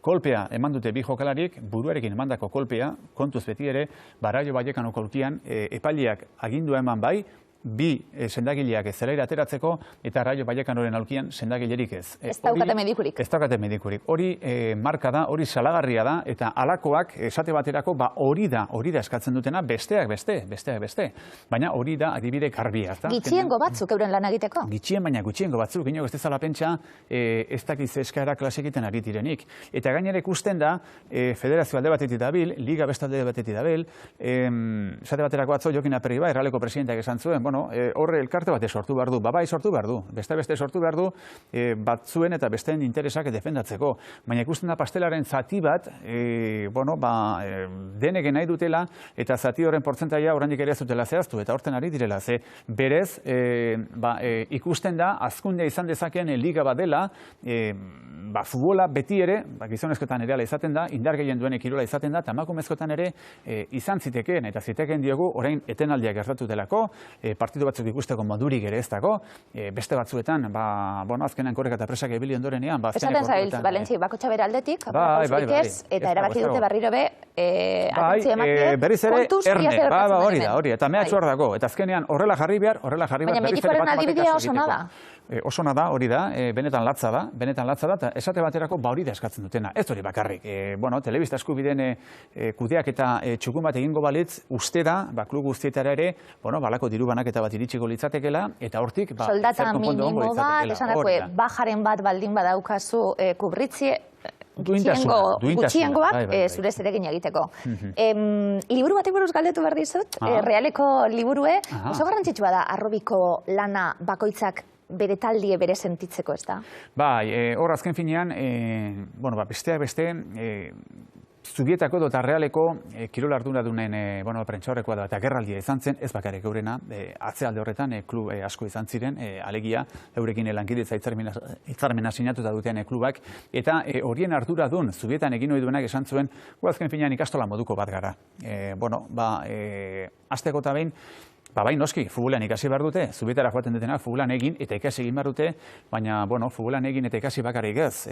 F: Kolpea eman dute bi jokalarik, buruarekin emandako kolpea, kontuz beti ere, Raio Vallecanoko aulkian, epaileak agindua eman bai, bi sendagileak ez zelaira ateratzeko, eta Raio Vallecanoren aulkian sendagilerik ez.
A: Ez daukate medikurik.
F: Ez daukate medikurik. Hori marka da, hori salagarria da, eta alakoak esate baterako hori da eskatzen dutena besteak beste. Baina hori da adibide garbia.
A: Gitxiengo batzuk euren lan egiteko?
F: Baina gutxiengo batzuk, gino ez dezala pentsa ez dakiz eskaera klase egiten ari direnik. Eta gainera ikusten da, federazio alde batetik dabil, liga beste alde batetik dabil, esate baterako atzo Jokin Aperriba, Erraleko presidenteak esan zuen, horre elkarte bate sortu behar du, sortu behar du, beste sortu behar du, batzuen eta besteen interesak defendatzeko. Baina ikusten da pastelaren zati bat, deneke nahi dutela, eta zati horren portzentaia oraindik ere ez dutela zehaztu, eta horten ari direla, ze berez ikusten da, hazkundea izan dezakeen liga bat dela, futbola beti ere, gizonezkoetan ere izaten da, indar gehien duen kirola izaten da, eta emakumezkoetan ere izan zitekeen, eta zitekeen diogu, orain etenaldiak gertatu delako, partidu batzuk ikusteko modurik ere ez dago, beste batzuetan, azkenan korreka eta presak ebili ondorenean,
A: esaten zabiltz, Valentzi, bakotxa bera aldetik, eta erabaki dute barriro be, atentzia ematea, kontuz, ia zer gertatzen
F: hori, eta mehatxu hor dago, eta azkenean horrela jarri behar,
A: baina medikoaren adibidea oso nada.
F: Oso nada, hori da, benetan latza da, eta esate baterako hori da eskatzen dutena. Ez hori bakarrik. Telebista eskubideen kudeak eta txukun bat egingo balitz, uste da, klub guztietara ere, balako diru banaketa bat iritsiko litzatekela, eta hortik,
A: soldata minimo bat, esan dako, bajaren bat baldin badaukazu kubritzi, gutxiengo bat, zure zeregin egiteko. Liburu batek buruz galdetu behar dizut, Realeko liburue, oso garrantzitsua da arrobiko lana bakoitzak bere taldie bere sentitzeko, ez da?
F: Hor azken finean, besteak beste, Zubietako edo Tarrealeko kirol arduradunen prentsaurrekoa da eta agerraldia izan zen, ez bakarrik eurena, atzealde horretan klub asko izan ziren, alegia eurekin lankidetza hitzarmena sinatuta duten klubak, eta horien arduradun Zubietan egin ohi duenak esan zuen, azken finean ikastola moduko bat gara. Hasteko eta behin, bai noski, futbolan ikasi behar dute, Zubietara joaten dutenak futbolan egin eta ikasi egin behar dute, baina, futbolan egin eta ikasi bakarrik ez.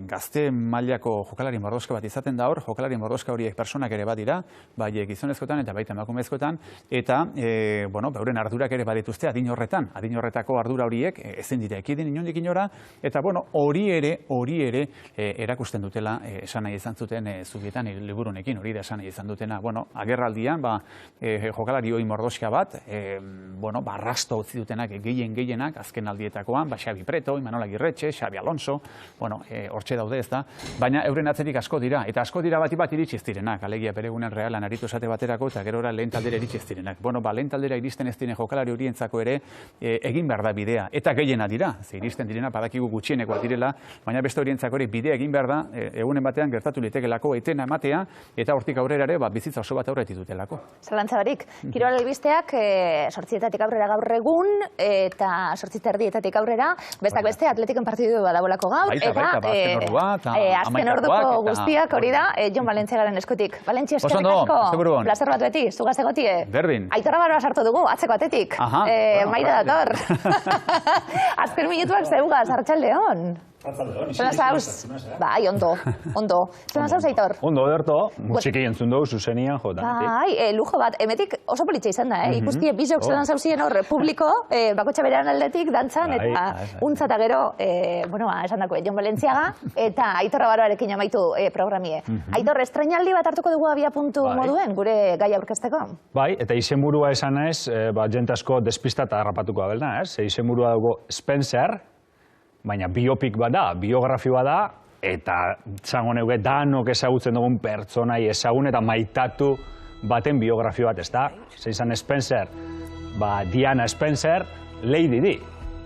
F: Gazte mailako jokalari mordoska bat izaten da hor, jokalari mordoska horiek personak ere badira, bai gizonezkoetan eta baita emakumezkoetan, eta, euren ardurak ere badituzte adin horretako ardura horiek ezin dira ekidin inondik inora, eta, hori ere erakusten dutela esan nahi izan zuten Zubietan liburunekin, hori da esan nahi izan dutena. Agerraldian, jokalari hori mordoska bat, arrasto utzi dutenak gehienak, azken aldietakoan, Xabi Preto, Imanol Agirretxe, Xabi Alonso, hortxe daude ez da, baina euren atzetik asko dira, eta asko dira bat iritsi ez direnak, alegia Peregunen Realan aritu esate baterako, eta gerora lehen taldera iritsi ez direnak. Lehen taldera iristen ez diren jokalari horientzako ere egin behar da bidea, eta gehiena dira, ze iristen direna badakigu gutxienekoa direla, baina beste horientzako ere bidea egin behar da, egunen batean gertatu litekelako etena ematea, eta hortik aurrera ere bizitza oso bat aurretik dutelako.
A: Zalantza barik, kirol albisteak 8:00 aurrera gaur egun, eta 8:30 aurrera, bestak beste atletiken partidu badabolako gaur, eta azken orduko guztiak hori da, Jon Valentziagaren eskutik. Valentzia, eskerrik asko, plazer bat beti, zugaz egotie.
F: Berdin.
A: Aitorra Baroa sartu dugu, atzeko atetik. Maida dator. Azken minutuak zeugaz, arratsaldeon. Zelan zauz? Bai, ondo. Zelan zauz, Aitor?
G: Ondo, ederto. Musiki entzun dugu, zuzenian, jota.
A: Bai, lujo bat. Emetik oso politxe izan da, ikustie bizok zelan zauzien hor publiko, bakotxa berean aldetik, dantzan, eta untza eta gero, esan dako, Jon Valentziaga, eta Aitorra Baroarekin amaitu programie. Aitor, estrainaldi bat hartuko dugu abiapuntu moduen, gure gai aurkezteko?
G: Bai, eta izenburua esan ez, jente asko despista eta harrapatuko abelna, ez? Izenburua dugu Spencer, baina biopik bada, biografioa da, eta zango neuke danok ezagutzen dugun pertsonai ezagun eta maitatu baten biografio bat, ez da? Zeizan Spencer, Diana Spencer, Lady Di.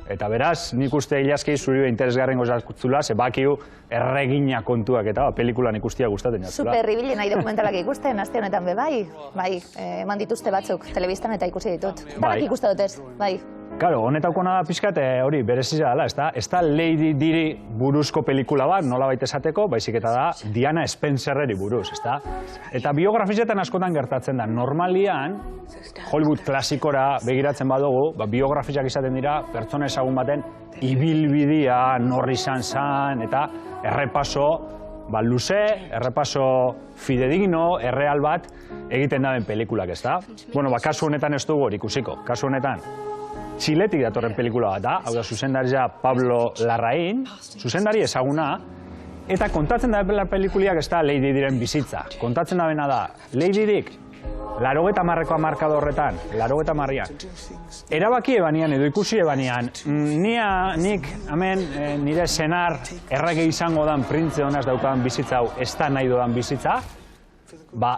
G: Eta beraz, nik uste ilaski zuri interesgarren gozatzula, ze bakiu erregina kontuak eta pelikulan ikustia gustatzen jatzula.
A: Super ibile nahi dokumentalak ikusten, aste honetan be, bai, eman dituzte batzuk, telebistan eta ikusi ditut. Danak ikuste dutez, bai.
G: Karo, honetako da pixkat hori berezia dela, ez da Lady Diri buruzko pelikula bat, nola baita esateko, baizik eta da Diana Spencerreri buruz, ez da? Eta biografizetan askotan gertatzen da, normalian, Hollywood klasikora begiratzen badugu, biografizak izaten dira, pertsona ezagun baten ibilbidea, norri izan zan, eta errepaso luze, errepaso fidedigno, erreal bat egiten daben pelikulak, ez da? Kasu honetan ez dugu hori ikusiko, kasu honetan, Txiletik datorren pelikula bat da, hau da zuzendaria Pablo Larraín, zuzendari ezaguna, eta kontatzen da pelikuliak ez da Lady Diren bizitza. Kontatzen da bena da, Lady Dirik, 80ko hamarkada horretan, 80an, erabaki ebanian edo ikusi ebanian, nik hemen nire senar errege izango dan printze honaz daukadan bizitza hau, ez da nahi dodan bizitza,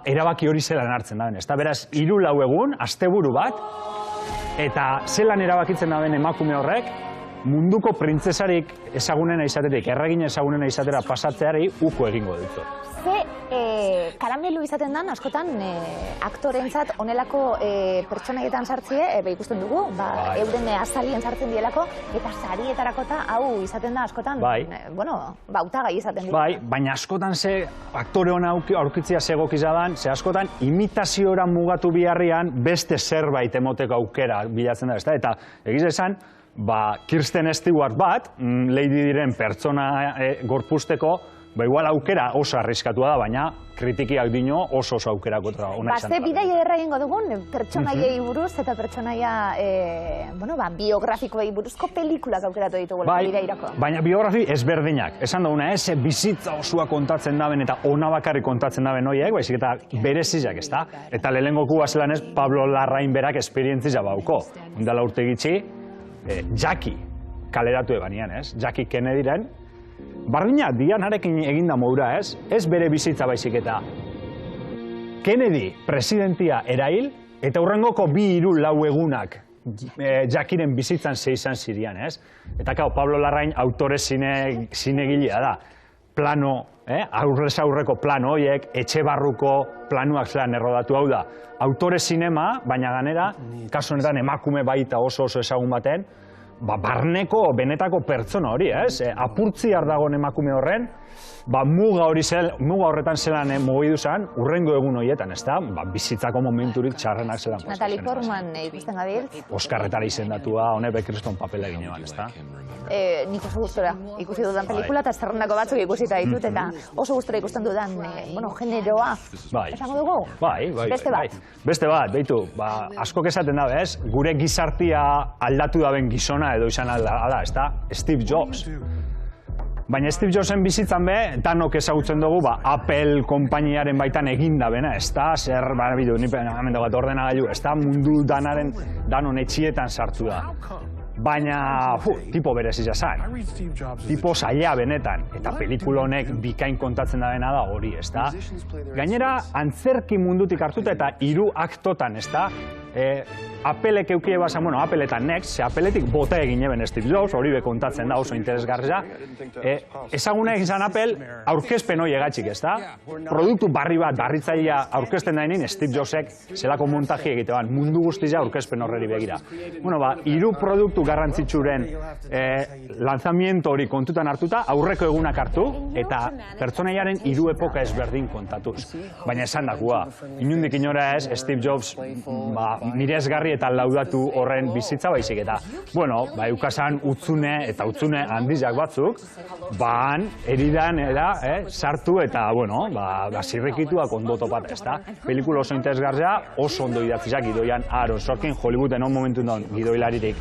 G: erabaki hori zelan hartzen da ben. Ez da beraz, 3-4 egun, asteburu bat, eta zelan erabakitzen da ben emakume horrek, munduko printzesarik ezagunena izaterik, erregin ezagunena izatera pasatzeari uko egingo dut.
A: Ze karamelu izaten dan, askotan, aktorentzat onelako pertsonaietan sartzie, ikusten dugu, euren azalien sartzen dielako, eta sarietarakota hau izaten da askotan, bautagai izaten dira. Bai,
G: baina askotan ze aktore hona aurkitzia zegokizadan, ze askotan imitaziora mugatu biharrian beste zerbait emoteko aukera bilatzen da, eta egiz esan, Kirsten Stewart bat, Lady Diren pertsona gorpuzteko, igual aukera oso arriskatua da, baina kritikiak dino oso aukerako ona izan da.
A: Ze bidaia erragingo dugun, pertsonaiei buruz eta pertsonaia biografikoei buruzko pelikulak aukeratu ditugu bidairako.
G: Baina biografi ezberdinak. Esan duguna, bizitza osoa kontatzen daben eta ona bakarrik kontatzen daben horiek, baizik eta bereziak, ez da? Eta lehenengoku bazelan ez Pablo Larraín berak esperientzia bauko. Ondala urte gitxi, Jackie kaleratu ebanian, ez? Jackie Kennedyren, bardina Dianarekin eginda moura, ez? Ez bere bizitza baizik eta Kennedy presidentia erail, eta hurrengoko 2-4 egunak Jackieren bizitzan izan zirian, ez? Eta Pablo Larraín autore zinegilea da. plano, aurrez aurreko plano horiek, etxe barruko planuak zelan errodatu, hau da, autore zinema, baina ganera, kasu honetan emakume baita oso ezagun baten, barneko, benetako pertsona hori, apurtziar dagoen emakume horren, muga horretan zelan mugidu zen, urrengo egun horietan, ez da, bizitzako momenturik txarrenak zelan.
A: Natalie Portman ikusten gabiltz.
G: Oskarretara izendatua, honek bekriston papela egin eban, ez da?
A: Nik oso gustora ikusi dudan pelikula eta zerrendako batzuk ikusita ditut, eta oso gustora ikusten dudan, generoa. Esango dugu?
G: Bai.
A: Beste bat.
G: Beste bat, behitu, askok esaten da, ez? Gure gizartia aldatu daben gizona edo izan ala, ez da? Steve Jobs. Baina Steve Jobsen bizitzan be, danok ezagutzen dugu, Apple konpainiaren baitan egin da bena, ez da? Zer, bidu, hemen dagoet ordenagailu, ez da? Mundu danon etxietan sartu da. Baina, tipo berezia zan. Tipo zaila benetan. Eta pelikula honek bikain kontatzen da bena da hori, ez da? Gainera, antzerki mundutik hartuta eta 3 aktotan, ez da? Appelek eukie basan, Apple eta Next, Appletik bota egin eben Steve Jobs, hori be kontatzen da oso interesgarria. Ezaguna egin zan Apple aurkezpen hori egatxik, ez da? Produktu barri bat, barritzailea aurkezten da egin Steve Jobsek zelako montaji egitean, mundu guztia aurkezpen horreri begira. 3 produktu garrantzitsuren lanzamiento hori kontutan hartuta, aurreko egunak hartu, eta pertsonaiaren 3 epoka ezberdin kontatuz. Baina esan dakua, inundik inora ez, Steve Jobs miresgarri eta laudatu horren bizitza baizik eta. Eukasan utzune eta utzune handizak batzuk, eridan sartu eta, zirrikituak ondo topat, ez da? Pelikula oso interesgarria, oso ondo idatzizak gidoian Aaron Sorkin, Hollywooden on momentu non gidoilaririk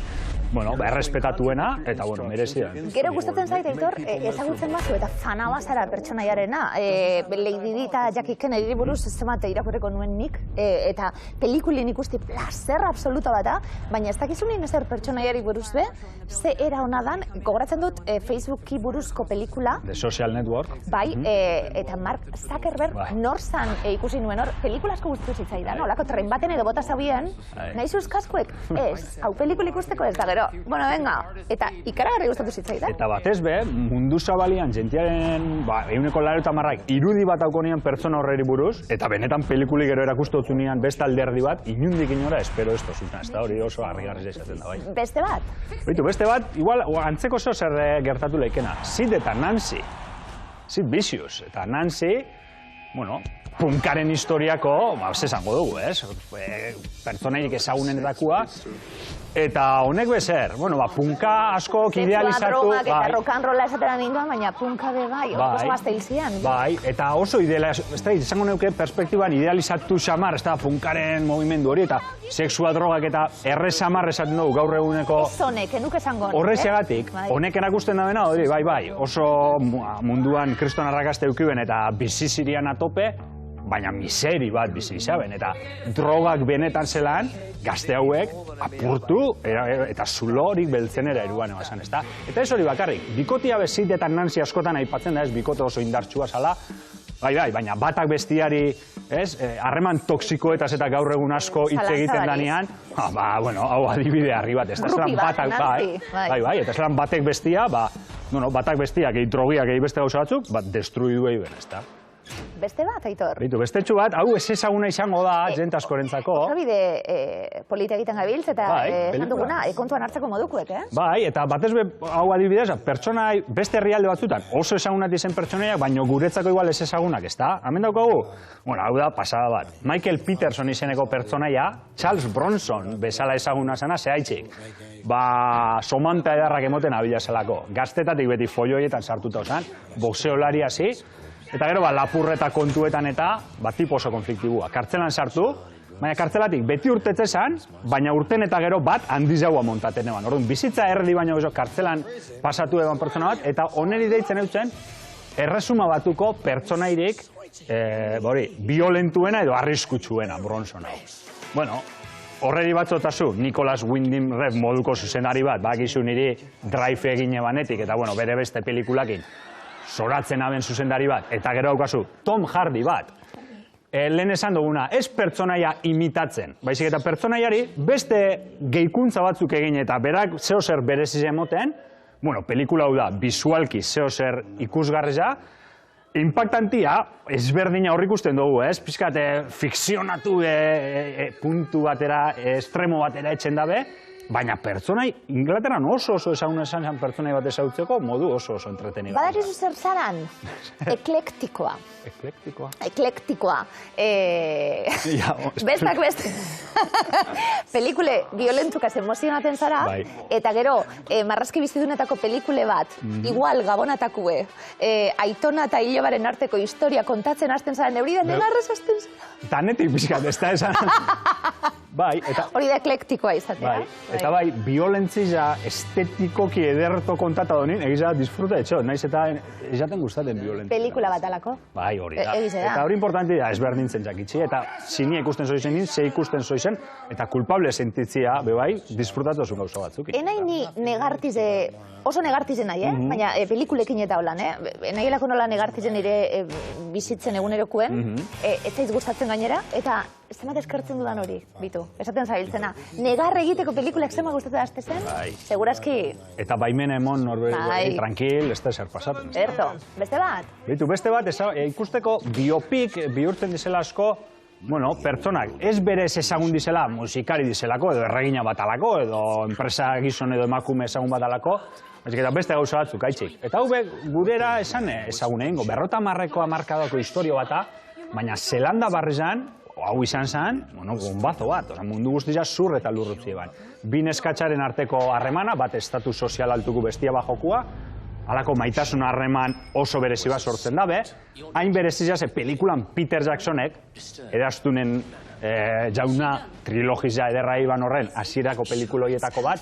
G: errespetatuena, eta, merezia.
A: Gero gustatzen zait, Aitor, ezagutzen bazu eta fana bazara pertsonaiarena. Lady Di eta Jackie Kennedy buruz zenbat irakurreko nuen nik, eta pelikulien ikusti plazer absoluta bata, baina ez dakizunin ezer pertsonaiari buruz be, ze era hona dan, gogoratzen dut Facebooki buruzko pelikula.
G: The Social Network.
A: Bai, eta Mark Zuckerberg norzan ikusi nuen hor, pelikula asko guztu zitzaidan, olako tren baten edo bota zabien, nahi zuzkazkuek, ez, hau pelikula ikusteko ez da gero. Venga, eta ikaragarri gustatu zitzaidan.
G: Eta batez be, mundu zabalian, jentiaren, 180 irudi bat haukonian pertsona horreri buruz, eta benetan pelikuli gero erakustotu nian beste alderdi bat, inundik inora espero ez tozuna, ez da hori oso harrigarri izaten da, bai.
A: Beste bat?
G: Beste bat, igual, antzeko zer gertatu leikena, Sid eta Nancy, Sid Vicious eta Nancy, punkaren historiako, esango dugu, ez? Pertsonairik ezagunenetakoa. Eta honek bezer, punka askok idealizatu...
A: Drogak eta rock'n'rolla esateran ninduan, baina punka be bai, oso gazte hil zian.
G: Bai, eta oso izango neuke perspektiban idealizatu xamar, ez da, punkaren movimendu hori, eta sexua drogak eta errezamar esaten dugu gaur eguneko...
A: Ez honek, enuk esango.
G: Horrezegatik, honek erakusten da bena, hori, bai, oso munduan kriston arrakaste eukiben eta bizizirian atope, baina miseri bat bizi izaben, eta drogak benetan zelan, gazte hauek apurtu eta zulo horik beltzenera eruan ebasan, ez da? Eta ez hori bakarrik, bikotia bezit eta Nancy askotan aipatzen da, ez bikote oso indartsua zala, bai, baina batak bestiari, ez, harreman toksikoetaz eta gaur egun asko hitz egiten danean, hau adibide harri bat, ez da, zelan batak, bai, eta zelan batek bestia, batak bestia, gehi drogiak, gehi beste gauza batzuk, destruidu egin, ez da?
A: Beste bat, Aitor?
G: Bestetxu bat, hau ez ezaguna izango da, jent askorentzako.
A: Oso bide polita egiten gabiltz, eta esan duguna, kontuan hartzeko modukuek, eh?
G: Bai, eta batez hau adibidez, pertsonai beste herrialde batzutan oso ezagunat izen pertsonaiak, baina guretzako igual ez ezagunak, ez da? Hemen daukagu? Hau da, pasada bat. Michael Peterson izeneko pertsonaia, Charles Bronson bezala ezaguna zena, zehaitxik. Somanta edarrak emoten abila zelako. Gaztetatik beti folioietan sartuta osan, boxeolari hasi, eta gero lapurreta kontuetan eta tipo oso konfliktibua. Kartzelan sartu, baina kartzelatik beti urtetze zan, baina urten eta gero bat handiz jaua montaten eban. Orduan, bizitza erdi baina oso kartzelan pasatu eban pertsona bat, eta oneri deitzen eutzen, erresuma batuko pertsonairik violentuena edo arriskutsuena, Bronson hau. Horreri batzotazu, Nicholas Winding Refn moduko zuzenari bat, bakizu niri Drive egin ebanetik, eta bere beste pelikulakin, zoratzen aben zuzendari bat, eta gero daukazu, Tom Hardy bat. Lehen esan duguna, ez pertsonaia imitatzen, baizik eta pertsonaiari beste gehikuntza batzuk egin eta berak zeozer bereziz emoten, pelikula hau da, bisualki zeozer ikusgarria, impactantia, ezberdina hor ikusten dugu, ez? Pizkat, fikzionatu puntu batera, estremo batera etxen dabe, baina pertsonai, Inglaterran oso ezaguna esan pertsonai bat ezautzeko, modu oso entretenigarria.
A: Badakizu zer zaran? Eklektikoa.
G: Eklektikoa?
A: Eklektikoa. Bestak beste. Pelikule violentukaz emozionaten zara, eta gero, marrazki bizidunetako pelikule bat, igual gabonatakue, Aitona eta Ilobaren arteko historia kontatzen hasten zara, neuri da negarrez hasten zara.
G: Danetik bizkat, ez da esan.
A: Hori da eklektikoa izatea.
G: Eta bai, violentzia estetikoki ederto kontata donin, egizera disfruta etxo, naiz eta esaten gustaten violentzia.
A: Pelikula bat alako.
G: Bai, hori da. Eta hori importanti da, ezberdintzen jakitxi, eta zini ikusten zoizenin, ze ikusten zoizen, eta kulpable sentitzia, bebai, disfrutatu zuen gauza batzuk.
A: Enai ni negartize, oso negartize nahi, baina pelikulekin eta holan, enai elako nola negartizen nire bizitzen egunerokuen, ez zaiz gustatzen gainera, eta ez zemat eskertzen dudan hori, bitu, esaten zabiltzena. Negar egiteko pelikulak zema gustatzen azte zen, segurazki...
G: Eta baimena emon norberi, tranquil, ez da eser pasatzen.
A: Erto, beste bat?
G: Bitu, beste bat, ikusteko biopik bihurtzen dizela asko, bueno, pertsonak, ez berez ezagun dizela musikari dizelako, edo erregina bat alako, edo enpresa gizon edo emakume ezagun bat alako, eta beste gauza batzuk, haitzik. Eta hau gurera esan ezagun egingo, 50 hamarkadako historio bata, baina Zelanda barrizan, hau izan zen, gonbazo bat, mundu guztia zur eta lurrutzi eban. Bi neskatxaren arteko harremana, bat estatu sozial altuko bestia bajokua, halako maitasun harreman oso berezi bat sortzen dabe, hain berezi ze pelikulan Peter Jacksonek, eraztunen jauna trilogizia ederra iban horren hasierako pelikuloietako bat,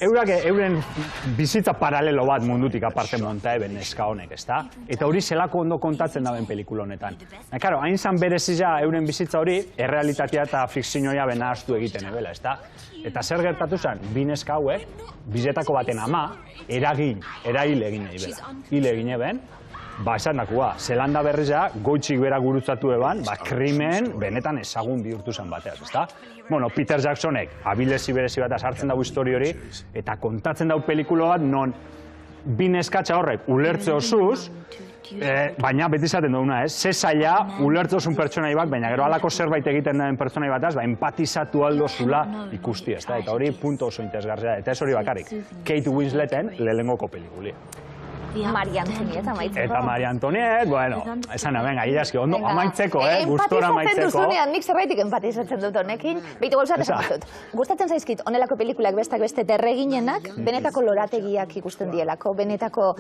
G: euren bizitza paralelo bat mundutik aparte monta eben neska honek, ezta? Eta hori zelako ondo kontatzen daben pelikula honetan. Karo, hain zan berezia euren bizitza hori, errealitatea eta fikzioa bena astu egiten ebela, ezta? Eta zer gertatu zen, bi neska hauek, bizetako baten ama, erail egin ebela. Hil egin eben, esan dakua, Zelanda berrizea, goitxik bera gurutzatu eban, krimen benetan ezagun bihurtu zen bateaz, ezta? Bueno, Peter Jacksonek abilezi berezi bat sartzen dago histori hori, eta kontatzen dago pelikulo bat, non bi neskatxa horrek ulertze osuz, baina beti izaten duguna, ze zaila ulertze osun pertsonai bat, baina gero halako zerbait egiten den pertsonai bataz, empatizatu aldo zula ikusti, ezta? Eta hori punto oso interesgarria, eta ez hori bakarrik. Kate Winsleten lehenengoko pelikulia.
A: Maria Antoniet amaitzeko.
G: Eta Maria Antoniet, bueno, esan venga, idazki, ondo amaitzeko, gustora amaitzeko.
A: Empatizatzen duzunean, nik zerbaitik empatizatzen dut honekin. Beitu gauzat esan dut. Gustatzen zaizkit, honelako pelikulak bestak beste terreginenak, benetako lorategiak ikusten dielako, benetako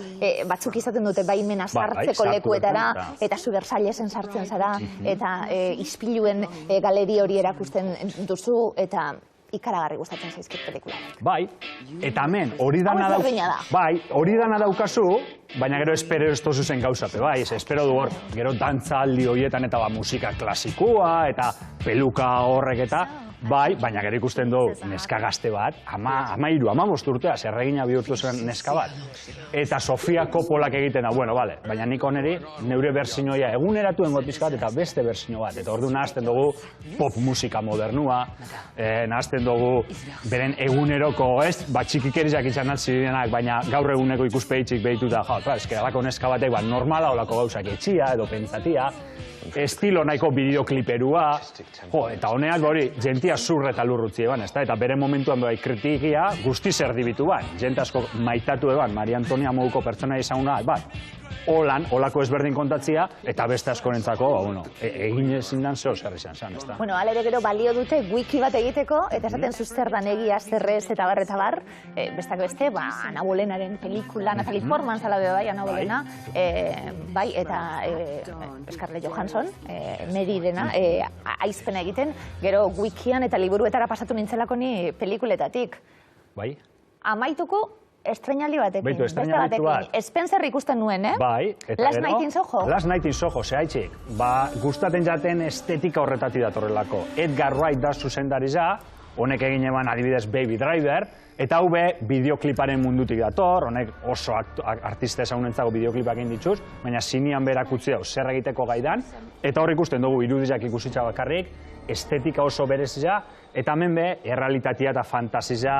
A: batzuk izaten dute baimena sartzeko lekuetara, eta zu Versaillesen sartzen zara, eta ispiluen galeri hori erakusten duzu, eta ikaragarri gustatzen zaizkit pelikula.
G: Bai, eta hemen, hori dana daukazu, baina gero espero ez tozu zen gauzape, bai, espero du hor, gero dantza aldi horietan eta musika klasikua, eta peluka horrek eta, bai, baina gero ikusten du neska gazte bat, ama urtea, zerregina bihurtu zen neska bat. Eta Sofia Coppolak egiten da, bueno, bale, baina nik oneri neure berzinoia eguneratu engotizkat eta beste berzino bat. Eta ordu nahazten dugu pop musika modernua, nahazten dugu beren eguneroko, ez, txikikerizak itxan zirenak, baina gaur eguneko ikuspegitzik behituta, eske, alako neska batek, normala olako gauzak etxia edo pentsatia, estilo nahiko bideokliperua, eta honeak hori, jentia zur eta lurrutzi eban, eta bere momentuan bai kritikia guzti erdibitu ban, jente asko maitatu eban, Maria Antonia moduko pertsona izaguna, olako ezberdin kontatzia, eta beste askorentzako, egin ezin dan zeo zer izan zen, ezta?
A: Bueno, alere gero balio dute wiki bat egiteko, eta esaten zer dan egia, zerrez eta bar, bestak beste, Ana Bolenaren pelikula, Natalie Portman zala be bai, Ana Bolena, bai, eta Scarlett Johansson, Mary dena, aizpena egiten, gero wikian eta liburuetara pasatu nintzelako ni pelikuletatik.
G: Bai?
A: Amaituko estreinaldi batekin,
G: beste batekin.
A: Spencer ikusten nuen,
G: Bai, eta
A: Last Night in Soho?
G: Last Night in Soho, zehaitxik. Gustaten jaten estetika horretati datorrelako. Edgar Wright da zuzendari za, honek egin eban adibidez Baby Driver, eta hau bideokliparen mundutik dator, honek oso artista ezagunentzako bideoklipak egin dituz, baina zinean berak utzi dago zer egiteko gaidan, eta hor ikusten dugu irudizak ikusitza bakarrik, estetika oso berezia, eta hemen errealitatea eta fantasia,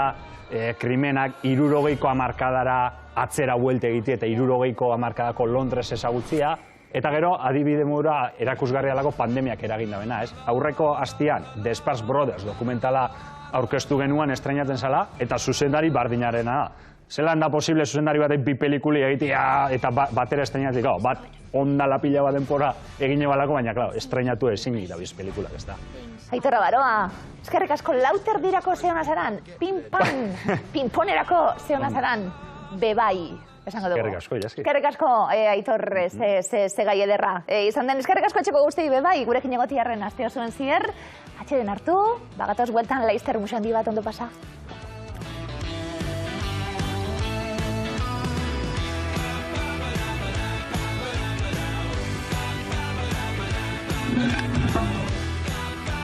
G: krimenak 60ko hamarkadara atzera buelte egitea eta 60ko hamarkadako Londres ezagutzia, eta gero adibide modura erakusgarri alako pandemiak eragin dabena, ez? Aurreko hastian The Sparks Brothers dokumentala aurkeztu genuan estreinatzen zala, eta zuzendari bardinarena da. Zelan da posible zuzendari batek bi pelikuli egitea eta batera estreinatik, bat ondala pila bat denpora egine balako, baina, estreinatu ezin gira biz pelikulak, ez da.
A: Aitor Baroa, eskerrik asko lauter dirako zeona zaran, pinponerako zeona zaran, bebai, esango dugu.
G: Eskerrik asko, jaski.
A: Eskerrik asko, Aitor, ze gai ederra. Izan den, eskerrik asko etxeko guzti bebai, gurekin egotiarren asteo zuen zier, atxeden hartu, bagatoz bueltan Laizter Museondi bat ondo pasa.